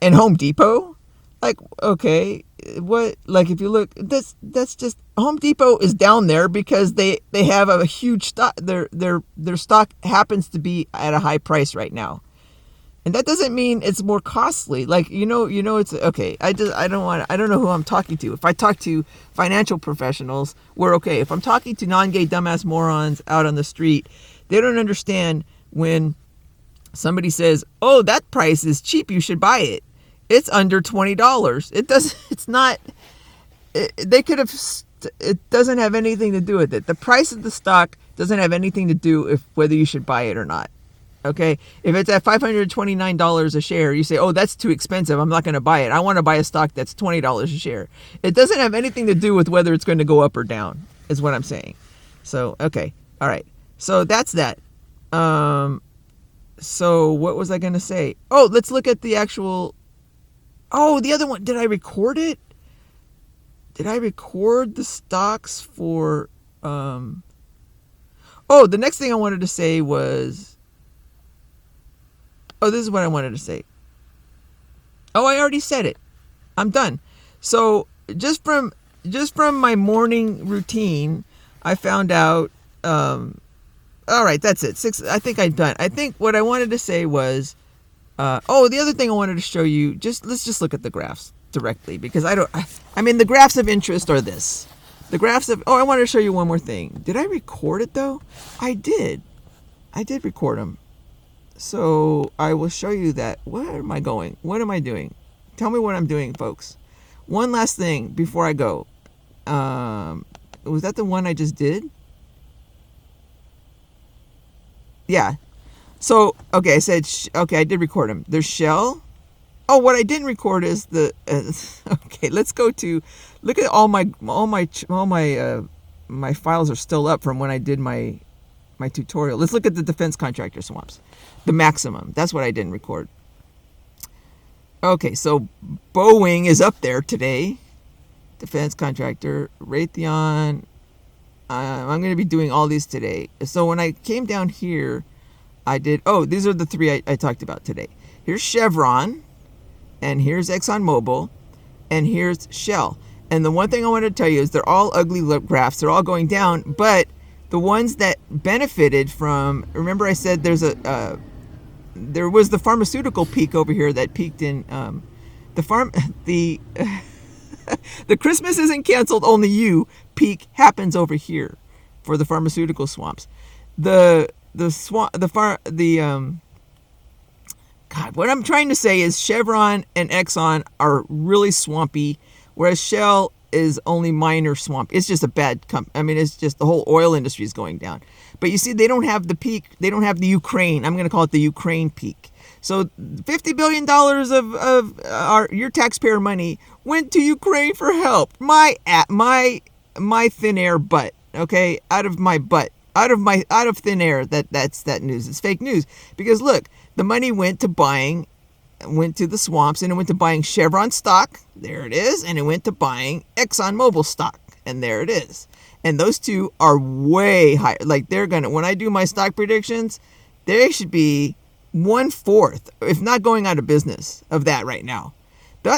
And Home Depot, like, okay, what? Like, if you look, that's just Home Depot is down there because they have a huge stock. Their stock happens to be at a high price right now. And that doesn't mean it's more costly. Like, it's okay. I don't know who I'm talking to. If I talk to financial professionals, we're okay. If I'm talking to non-gay dumbass morons out on the street, they don't understand when somebody says, "Oh, that price is cheap. You should buy it." It's under $20. It doesn't. It's not. They could have. It doesn't have anything to do with it. The price of the stock doesn't have anything to do with whether you should buy it or not. Okay, if it's at $529 a share, you say, "Oh, that's too expensive. I'm not going to buy it. I want to buy a stock that's $20 a share." It doesn't have anything to do with whether it's going to go up or down, is what I'm saying. So, okay, all right. So that's that. So what was I going to say? Oh, let's look at the actual. Oh, the other one. Did I record it? Did I record the stocks for? Oh, the next thing I wanted to say was. Oh, this is what I wanted to say. Oh, I already said it. I'm done. So just from my morning routine, I found out. All right, that's it. 6. I think I'm done. I think what I wanted to say was. The other thing I wanted to show you. Let's just look at the graphs directly because I mean the graphs of interest are this. The graphs of. Oh, I wanted to show you one more thing. Did I record it though? I did. I did record them. So I will show you that. Where am I going? What am I doing? Tell me what I'm doing, folks. One last thing before I go. Was that the one I just did? Yeah. So, okay, I said, I did record them. There's Shell. Oh, what I didn't record is the, okay, let's go to, look at all my files are still up from when I did my tutorial. Let's look at the defense contractor swaps. The maximum. That's what I didn't record. Okay, so Boeing is up there today. Defense contractor. Raytheon. I'm going to be doing all these today. So when I came down here, I did... Oh, these are the 3 I talked about today. Here's Chevron. And here's ExxonMobil. And here's Shell. And the one thing I want to tell you is they're all ugly graphs. They're all going down. But the ones that benefited from, remember I said there was the pharmaceutical peak over here that peaked in the the Christmas isn't canceled, only you peak happens over here for the pharmaceutical swamps. God, what I'm trying to say is Chevron and Exxon are really swampy, whereas Shell is only minor swamp. It's just a bad it's just the whole oil industry is going down. But you see, they don't have the peak. They don't have the Ukraine. I'm going to call it the Ukraine peak. So $50 billion of your taxpayer money went to Ukraine for help. My thin air butt. Okay, out of my butt. Out of thin air. That's news. It's fake news, because look, the money went to the swamps, and it went to buying Chevron stock. There it is. And it went to buying ExxonMobil stock. And there it is. And those two are way higher. Like, when I do my stock predictions, they should be 1/4, if not going out of business, of that right now.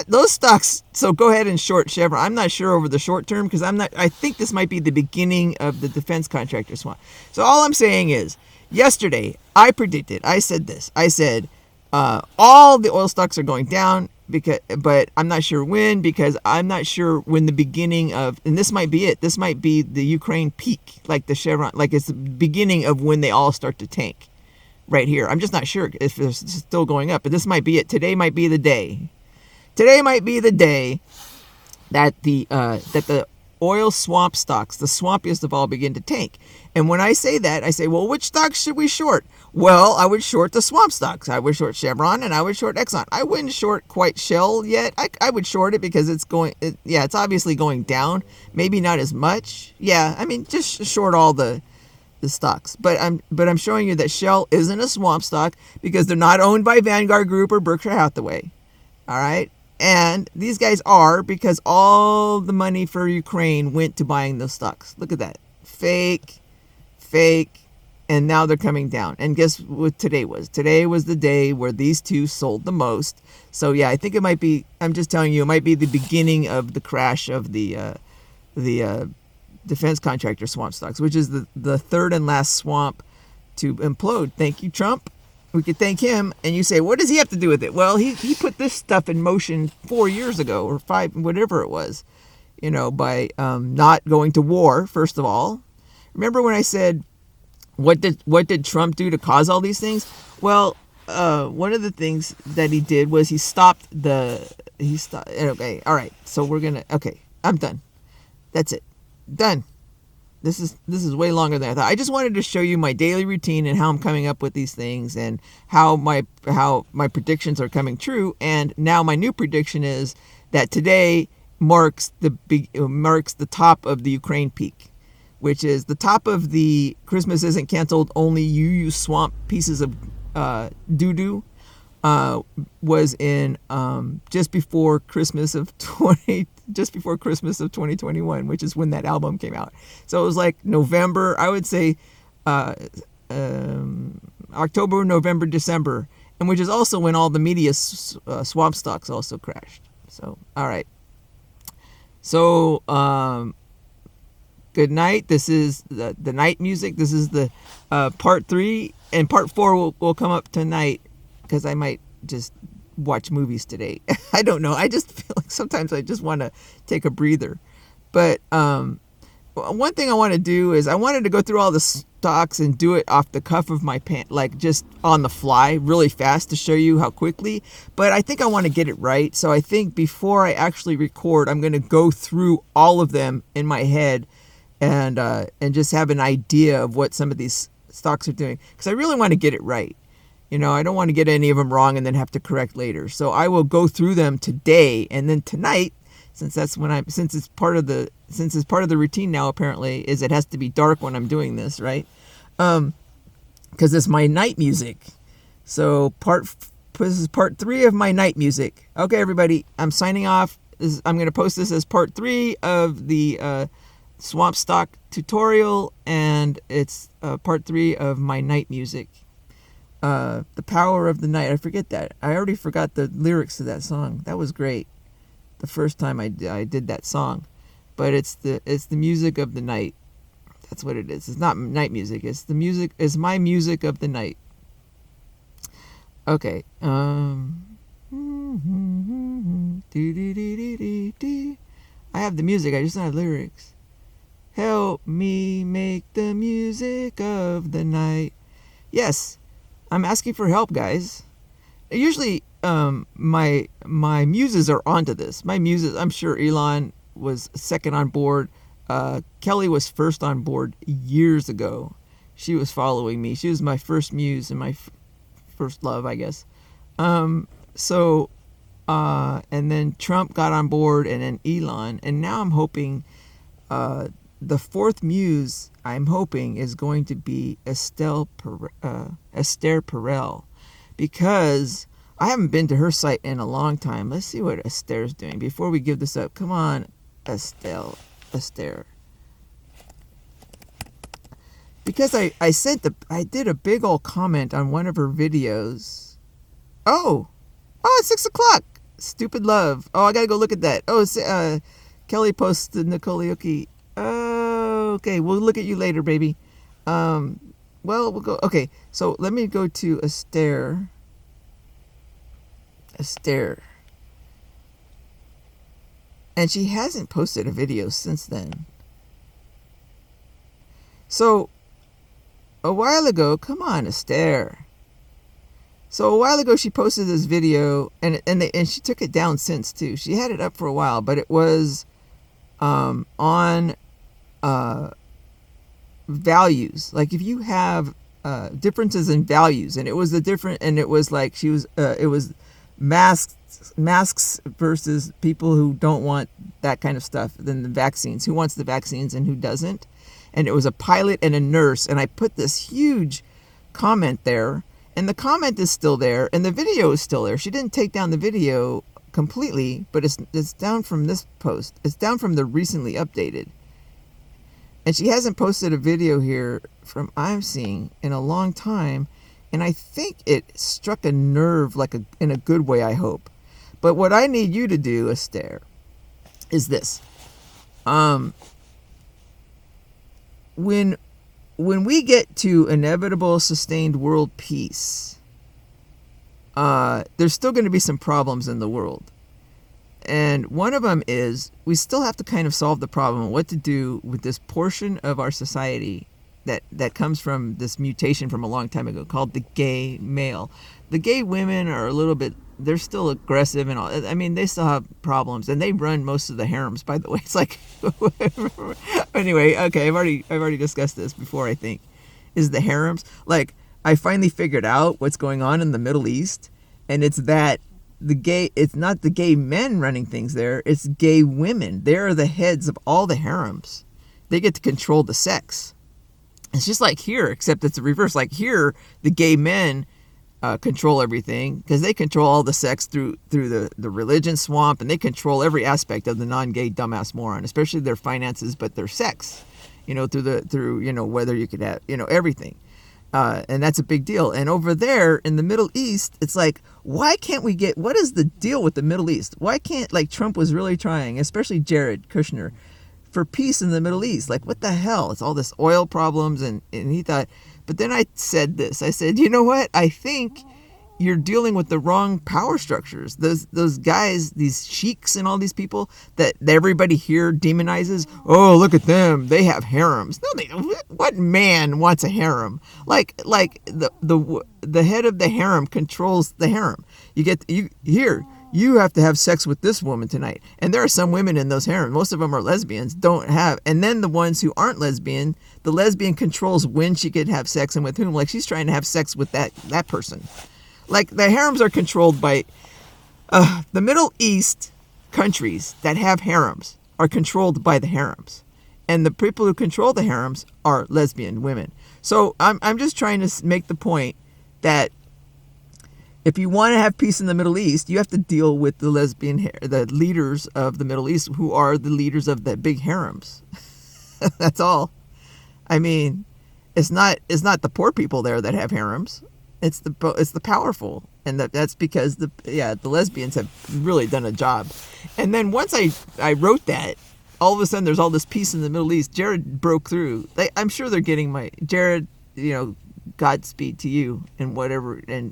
Those stocks, so go ahead and short Chevron. I'm not sure over the short term, because I think this might be the beginning of the defense contractor swamp. So all I'm saying is, yesterday, I said this. I said, all the oil stocks are going down, but I'm not sure when, because I'm not sure when the beginning of, and this might be it. This might be the Ukraine peak, like the Chevron, like it's the beginning of when they all start to tank right here. I'm just not sure if they're still going up, but this might be it. Today might be the day. Today might be the day that the oil swamp stocks, the swampiest of all, begin to tank. And when I say that, I say, well, which stocks should we short? Well, I would short the swamp stocks. I would short Chevron, and I would short Exxon. I wouldn't short quite Shell yet. I would short it because it's obviously going down. Maybe not as much. Yeah, just short all the stocks. But I'm showing you that Shell isn't a swamp stock because they're not owned by Vanguard Group or Berkshire Hathaway. All right? And these guys are, because all the money for Ukraine went to buying those stocks. Look at that. Fake, and now they're coming down. And guess what today was? Today was the day where these two sold the most. So yeah, I think it might be, I'm just telling you, it might be the beginning of the crash of the defense contractor swamp stocks, which is the third and last swamp to implode. Thank you, Trump. We could thank him. And you say, what does he have to do with it? Well, he put this stuff in motion 4 years ago, or 5, whatever it was, by not going to war, first of all. Remember when I said, what did Trump do to cause all these things? Well, one of the things that he did was he stopped. Okay, all right. So I'm done. That's it. Done. This is way longer than I thought. I just wanted to show you my daily routine and how I'm coming up with these things, and how my predictions are coming true. And now my new prediction is that today marks the top of the Ukraine peak, which is the top of the Christmas isn't canceled, only you swamp pieces of doo-doo, was in just before Christmas of 2021, which is when that album came out. So it was like November, I would say October, November, December, and which is also when all the media swamp stocks also crashed. So, all right. So, good night. This is the night music. This is the part 3, and part 4 will come up tonight, because I might just watch movies today. I don't know. I just feel like sometimes I just want to take a breather. But one thing I want to do is I wanted to go through all the stocks and do it off the cuff of my pants, like just on the fly, really fast, to show you how quickly. But I think I want to get it right. So I think before I actually record, I'm going to go through all of them in my head and just have an idea of what some of these stocks are doing, because I really want to get it right. I don't want to get any of them wrong and then have to correct later. So I will go through them today, and then tonight, since it's part of the routine now, apparently, is it has to be dark when I'm doing this, right? Because it's my night music. So this is part 3 of my night music. Okay, everybody, I'm signing off. I'm going to post this as part 3 of the swamp stock tutorial, and it's part 3 of my night music. The Power of the Night. I forget that. I already forgot the lyrics to that song. That was great. The first time I did that song, but it's the music of the night. That's what it is. It's not night music. It's the music. It's my music of the night. Okay. I have the music. I just don't have lyrics. Help me make the music of the night. Yes, I'm asking for help, guys. Usually, my muses are onto this. My muses. I'm sure Elon was second on board. Kelly was first on board years ago. She was following me. She was my first muse and my first love, I guess. And then Trump got on board, and then Elon, and now I'm hoping the fourth muse I'm hoping is going to be Esther Perel, because I haven't been to her site in a long time. Let's see what Esther's doing before we give this up. Come on, Esther. Because I did a big old comment on one of her videos. Oh, it's 6 o'clock. Stupid love. Oh, I gotta go look at that. Oh, Kelly posted Nicolioki. Oh, okay, we'll look at you later, baby. Well, we'll go. Okay, so let me go to Esther. And she hasn't posted a video since then. So, a while ago, come on, Esther. So a while ago, she posted this video, and she took it down since too. She had it up for a while, but it was on values. Like if you have differences in values, and it was like she was it was masks versus people who don't want that kind of stuff, then the vaccines, who wants the vaccines and who doesn't. And it was a pilot and a nurse, and I put this huge comment there, and the comment is still there, and the video is still there. She didn't take down the video completely, but it's down from this post. It's down from the recently updated. And she hasn't posted a video here from I'm seeing in a long time, and I think it struck a nerve in a good way, I hope. But what I need you to do, Esther, is this. When we get to inevitable sustained world peace, there's still going to be some problems in the world. And one of them is we still have to kind of solve the problem of what to do with this portion of our society that comes from this mutation from a long time ago called the gay male. The gay women are a little bit, they're still aggressive and all. I mean, they still have problems, and they run most of the harems, by the way. It's like, anyway, okay, I've already discussed this before, I think, is the harems. Like, I finally figured out what's going on in the Middle East, and it's that it's not the gay men running things there, it's gay women. They're the heads of all the harems. They get to control the sex. It's just like here, except it's the reverse. Like here, the gay men control everything because they control all the sex through the religion swamp, and they control every aspect of the non-gay dumbass moron, especially their finances, but their sex, through whether you could have, everything. And that's a big deal. And over there in the Middle East, it's like, why can't we what is the deal with the Middle East? Why can't, like Trump was really trying, especially Jared Kushner, for peace in the Middle East? Like, what the hell? It's all this oil problems. And he thought, but then I said this, I said, you know what? I think you're dealing with the wrong power structures. Those guys, these sheiks and all these people that everybody here demonizes. Oh, look at them. They have harems. No, they don't. What man wants a harem? Like the head of the harem controls the harem. You have to have sex with this woman tonight. And there are some women in those harems. Most of them are lesbians. Don't have. And then the ones who aren't lesbian, the lesbian controls when she could have sex and with whom. Like she's trying to have sex with that person. Like the harems are controlled by the Middle East countries that have harems are controlled by the harems. And the people who control the harems are lesbian women. So I'm just trying to make the point that if you want to have peace in the Middle East, you have to deal with the the leaders of the Middle East, who are the leaders of the big harems. That's all. I mean, it's not the poor people there that have harems. It's the powerful, and that's because the lesbians have really done a job. And then once I wrote that, all of a sudden there's all this peace in the Middle East. Jared broke through. I'm sure they're getting Jared, Godspeed to you and whatever. And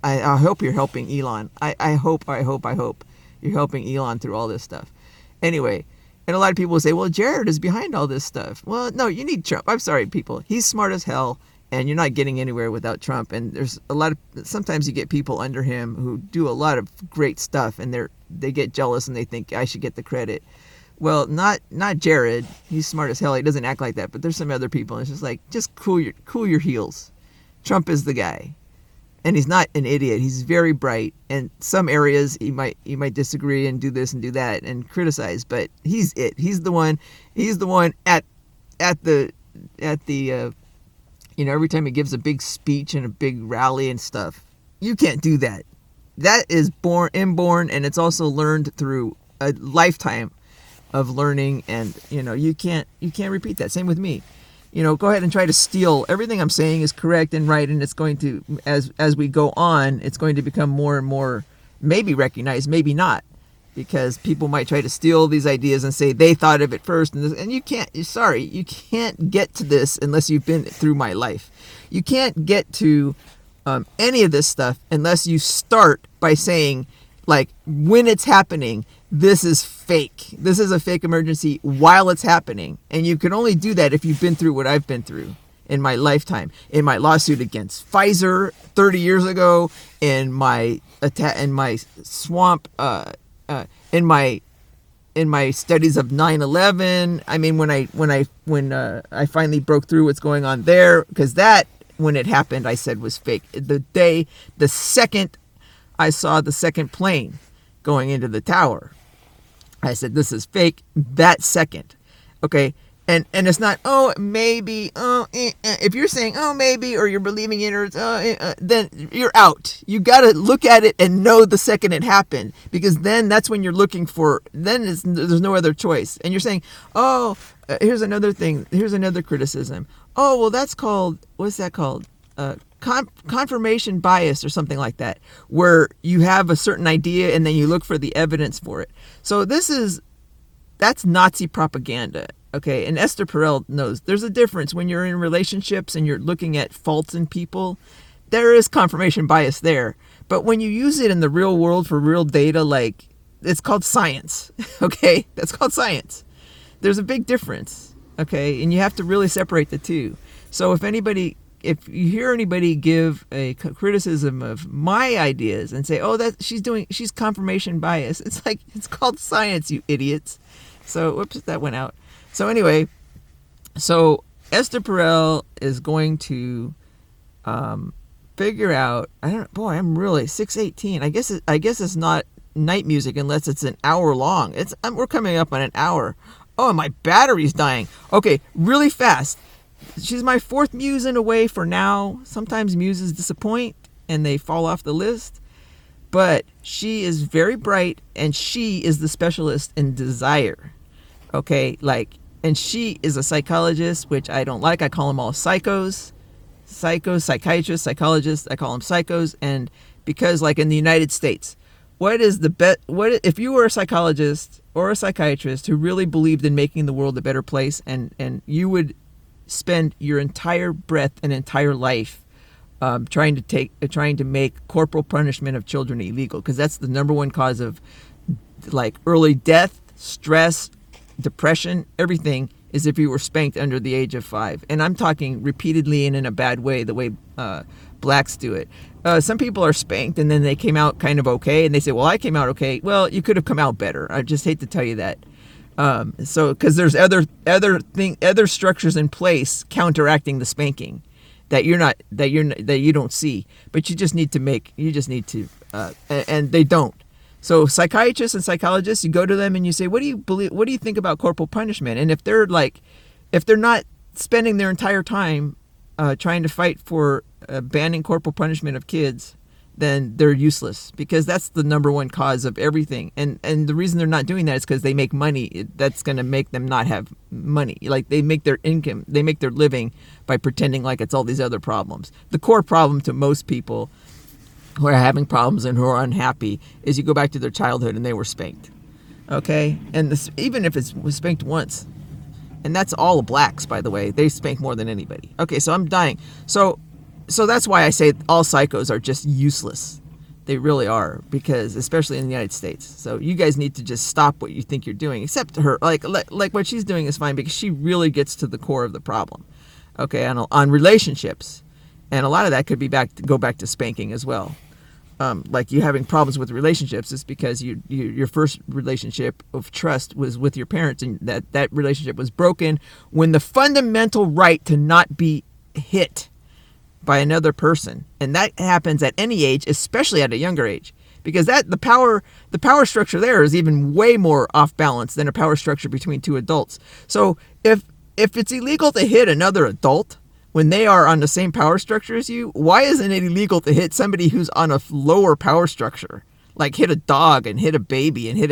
I hope you're helping Elon. I hope you're helping Elon through all this stuff. Anyway, and a lot of people will say, well, Jared is behind all this stuff. Well, no, you need Trump. I'm sorry, people. He's smart as hell, and you're not getting anywhere without Trump. And there's sometimes you get people under him who do a lot of great stuff, and they get jealous and they think I should get the credit. Well, not Jared. He's smart as hell. He doesn't act like that. But there's some other people, and it's just like, just cool your heels. Trump is the guy. And he's not an idiot. He's very bright. And some areas you might disagree and do this and do that and criticize, but he's it. He's the one at the every time he gives a big speech and a big rally and stuff. You can't do that. That is inborn, and it's also learned through a lifetime of learning, and you can't repeat that. Same with me. Go ahead and try to steal. Everything I'm saying is correct and right, and it's going to, as we go on, it's going to become more and more maybe recognized, maybe not, because people might try to steal these ideas and say they thought of it first, and you can't. Sorry, you can't get to this unless you've been through my life. You can't get to any of this stuff unless you start by saying, like, when it's happening, this is fake. This is a fake emergency while it's happening. And you can only do that if you've been through what I've been through in my lifetime. In my lawsuit against Pfizer 30 years ago, in my swamp, in my studies of 9/11. I mean, when I finally broke through what's going on there, because that, when it happened, I said was fake. The second I saw the second plane going into the tower, I said, this is fake that second. Okay. And it's not, oh, maybe, if you're saying, oh, maybe, or you're believing it, or then you're out. You got to look at it and know the second it happened, because then that's when you're looking for, there's no other choice. And you're saying, oh, here's another thing. Here's another criticism. Oh, well, that's called, what's that called? Confirmation bias or something like that, where you have a certain idea and then you look for the evidence for it. So that's Nazi propaganda. Okay. And Esther Perel knows there's a difference when you're in relationships and you're looking at faults in people. There is confirmation bias there. But when you use it in the real world for real data, like, it's called science. Okay. That's called science. There's a big difference. Okay. And you have to really separate the two. So if you hear anybody give a criticism of my ideas and say, oh, that she's confirmation bias, it's like, it's called science, you idiots. So, whoops, that went out. So anyway, Esther Perel is going to figure out, I'm really 6:18. I guess it's not night music unless it's an hour long. We're coming up on an hour. Oh, my battery's dying. Okay, really fast. She's my fourth muse in a way for now. Sometimes muses disappoint and they fall off the list. But she is very bright, and she is the specialist in desire. Okay, and she is a psychologist, which I don't like. I call them all psychos. Psychiatrists, psychologists, I call them psychos. And because, like, in the United States, if you were a psychologist or a psychiatrist who really believed in making the world a better place, and you would spend your entire breath and entire life trying to make corporal punishment of children illegal, because that's the number one cause of, like, early death, stress, depression, everything, is if you were spanked under the age of 5. And I'm talking repeatedly and in a bad way, the way blacks do it. Some people are spanked and then they came out kind of okay, and they say, well, I came out okay. Well, you could have come out better. I just hate to tell you that. Because there's other structures in place counteracting the spanking that you don't see, but you just need to, and they don't. So psychiatrists and psychologists, you go to them and you say, what do you think about corporal punishment? And if they're not spending their entire time trying to fight for banning corporal punishment of kids, then they're useless, because that's the number one cause of everything. And the reason they're not doing that is because they make money. That's going to make them not have money. Like, they make their income, they make their living by pretending like it's all these other problems. The core problem to most people who are having problems and who are unhappy is you go back to their childhood and they were spanked. Okay, and this, even if it was spanked once, and that's all blacks, by the way, they spank more than anybody. Okay, so I'm dying. So that's why I say all psychos are just useless. They really are, because especially in the United States. So you guys need to just stop what you think you're doing. Except her, like what she's doing is fine, because she really gets to the core of the problem. Okay, on relationships, and a lot of that could be go back to spanking as well. Like you having problems with relationships is because your first relationship of trust was with your parents, and that relationship was broken when the fundamental right to not be hit by another person, and that happens at any age, especially at a younger age, because the power structure there is even way more off balance than a power structure between two adults. So if it's illegal to hit another adult when they are on the same power structure as you, why isn't it illegal to hit somebody who's on a lower power structure? Like hit a dog and hit a baby and hit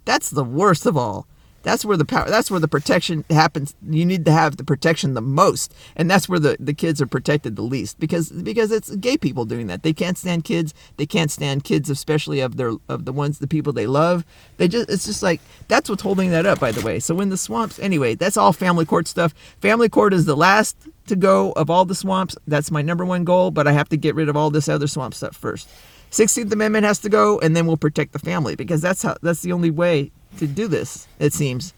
that's the worst of all. That's where the protection happens. You need to have the protection the most, and that's where the kids are protected the least, because it's gay people doing that. They can't stand kids. They can't stand kids, especially of the people they love. It's just like, that's what's holding that up, by the way. So in the swamps, anyway, that's all family court stuff. Family court is the last to go of all the swamps. That's my number one goal, but I have to get rid of all this other swamp stuff first. 16th Amendment has to go, and then we'll protect the family, because that's the only way to do this, it seems.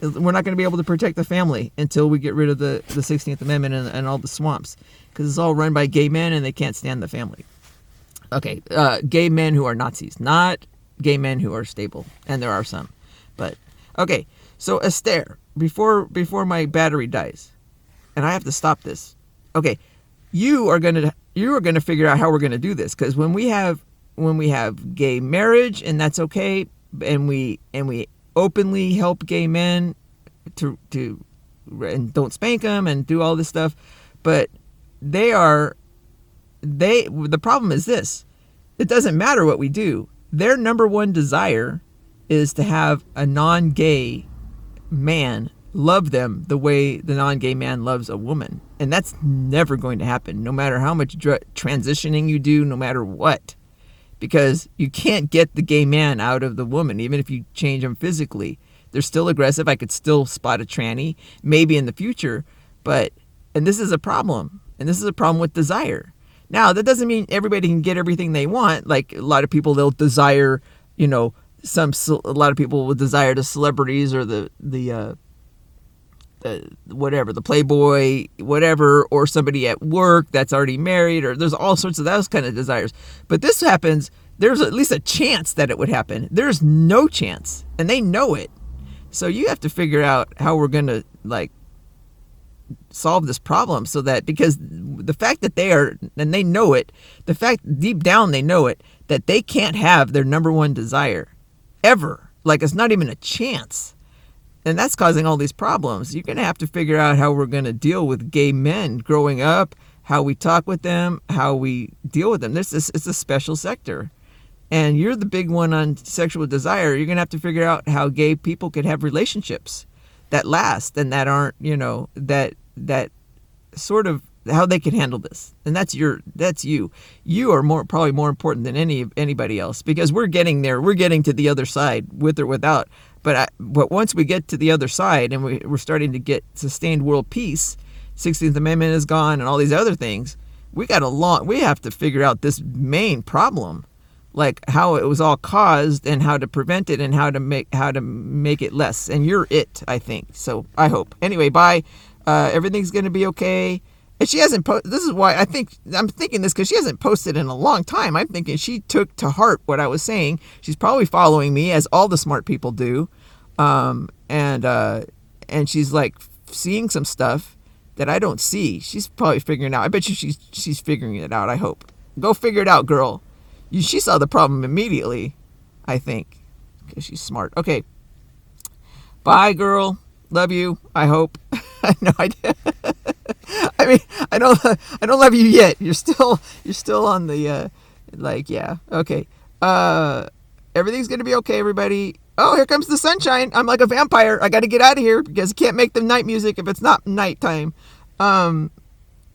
We're not going to be able to protect the family until we get rid of the 16th Amendment and all the swamps, because it's all run by gay men and they can't stand the family. Okay, gay men who are Nazis, not gay men who are stable, and there are some. But okay, so Esther, before my battery dies, and I have to stop this. Okay, you are gonna figure out how we're gonna do this, because when we have gay marriage, and that's okay, and we openly help gay men to and don't spank them and do all this stuff, but the problem is this: it doesn't matter what we do. Their number one desire is to have a non-gay man love them the way the non-gay man loves a woman, and that's never going to happen, no matter how much transitioning you do, no matter what. Because you can't get the gay man out of the woman, even if you change them physically. They're still aggressive. I could still spot a tranny, maybe in the future, and this is a problem. And this is a problem with desire. Now, that doesn't mean everybody can get everything they want. Like a lot of people, they'll desire, a lot of people will desire the celebrities or the whatever, the Playboy, whatever, or somebody at work that's already married, or there's all sorts of those kind of desires. But this happens, there's at least a chance that it would happen. There's no chance, and they know it. So you have to figure out how we're going to solve this problem, so that, because the fact that they are, and they know it, the fact deep down they know it, that they can't have their number one desire ever. Like, it's not even a chance. And that's causing all these problems. You're going to have to figure out how we're going to deal with gay men growing up, how we talk with them, how we deal with them. It's a special sector. And you're the big one on sexual desire. You're going to have to figure out how gay people can have relationships that last and that aren't, that sort of, how they can handle this. And that's you. You are probably more important than anybody else, because we're getting there. We're getting to the other side, with or without. But once we get to the other side and we're starting to get sustained world peace, 16th Amendment is gone and all these other things, we have to figure out this main problem, like how it was all caused and how to prevent it and how to make it less. And you're it, I think. So I hope. Anyway, bye. Everything's going to be okay. And she hasn't this is why I'm thinking this, because she hasn't posted in a long time. I'm thinking she took to heart what I was saying. She's probably following me, as all the smart people do. And she's like seeing some stuff that I don't see. She's probably figuring it out. I bet you she's figuring it out. I hope. Go figure it out, girl. She saw the problem immediately, I think, because she's smart. Okay. Bye, girl. Love you. I hope. No, I did. I mean, I don't love you yet. You're still on the yeah. Okay. Everything's gonna be okay, everybody. Oh, here comes the sunshine. I'm like a vampire. I got to get out of here, because I can't make the night music if it's not nighttime.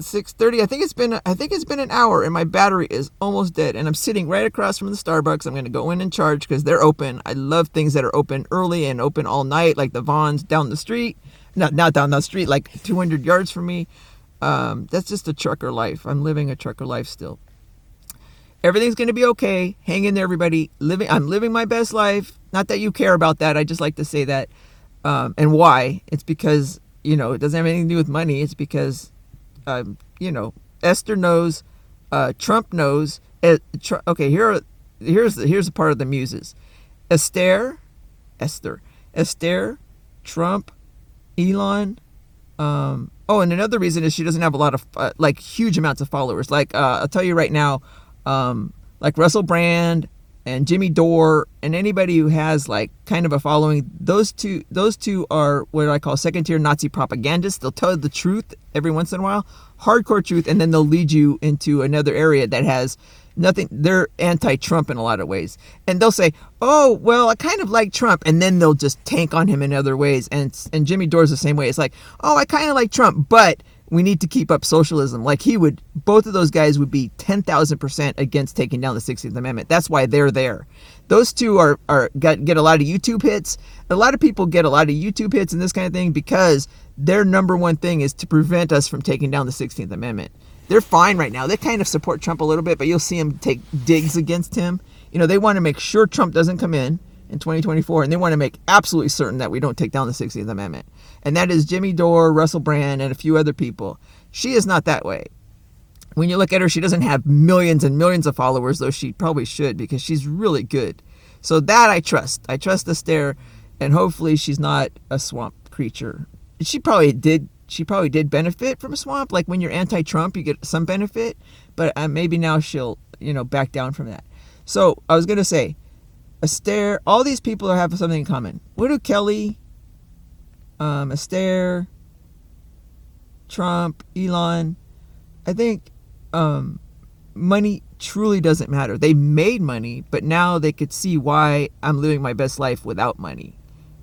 6:30. I think it's been an hour, and my battery is almost dead. And I'm sitting right across from the Starbucks. I'm going to go in and charge because they're open. I love things that are open early and open all night, like the Vons down the street. Not down the street, like 200 yards from me. That's just a trucker life. I'm living a trucker life still. Everything's going to be okay. Hang in there, everybody. I'm living my best life. Not that you care about that. I just like to say that. And why? It's because, it doesn't have anything to do with money. It's because, Esther knows, Trump knows. Okay, here's a part of the muses. Esther, Trump, Elon. And another reason is she doesn't have a lot of, huge amounts of followers. I'll tell you right now, like Russell Brand and Jimmy Dore and anybody who has kind of a following, those two are what I call second tier Nazi propagandists. They'll tell the truth every once in a while, hardcore truth, and then they'll lead you into another area that has nothing. They're anti-Trump in a lot of ways, and they'll say, oh well, I kind of like Trump, and then they'll just tank on him in other ways. And Jimmy Dore's the same way. It's like, oh, I kind of like Trump, but we need to keep up socialism. Both of those guys would be 10,000% against taking down the 16th Amendment. That's why they're there. Those two get a lot of YouTube hits. A lot of people get a lot of YouTube hits and this kind of thing because their number one thing is to prevent us from taking down the 16th Amendment. They're fine right now. They kind of support Trump a little bit, but you'll see them take digs against him. They want to make sure Trump doesn't come in 2024, and they want to make absolutely certain that we don't take down the 16th Amendment. And that is Jimmy Dore, Russell Brand, and a few other people. She is not that way. When you look at her, she doesn't have millions and millions of followers, though she probably should because she's really good. So that I trust. I trust Esther, and hopefully she's not a swamp creature. She probably did benefit from a swamp. Like when you're anti-Trump, you get some benefit, but maybe now she'll, back down from that. So I was going to say, Esther, all these people have something in common. What do Kelly, Esther, Trump, Elon, I think money truly doesn't matter. They made money, but now they could see why I'm living my best life without money.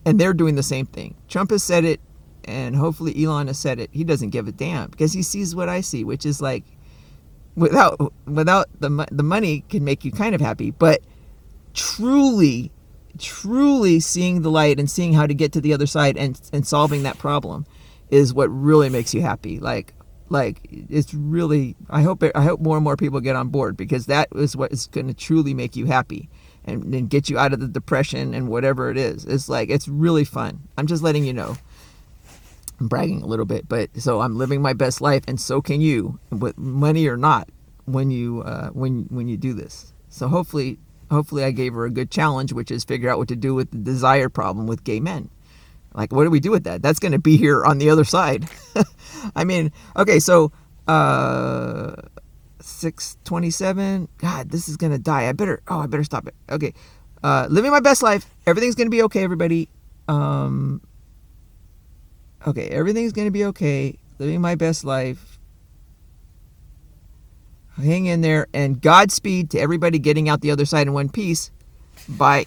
And they're doing the same thing. Trump has said it, and hopefully Elon has said it. He doesn't give a damn because he sees what I see, which is like without the money can make you kind of happy, but truly seeing the light and seeing how to get to the other side and solving that problem is what really makes you happy. Like it's really, I hope more and more people get on board because that is what is going to truly make you happy and get you out of the depression and whatever it is. It's really fun. I'm just letting you know. I'm bragging a little bit, but so I'm living my best life, and so can you, with money or not, when you do this. So hopefully I gave her a good challenge, which is figure out what to do with the desire problem with gay men. Like, what do we do with that? That's going to be here on the other side. I mean, okay, so 6:27. God, this is going to die. I better stop it. Okay, living my best life. Everything's going to be okay, everybody. Okay, everything's going to be okay. Living my best life. Hang in there, and Godspeed to everybody getting out the other side in one piece. Bye.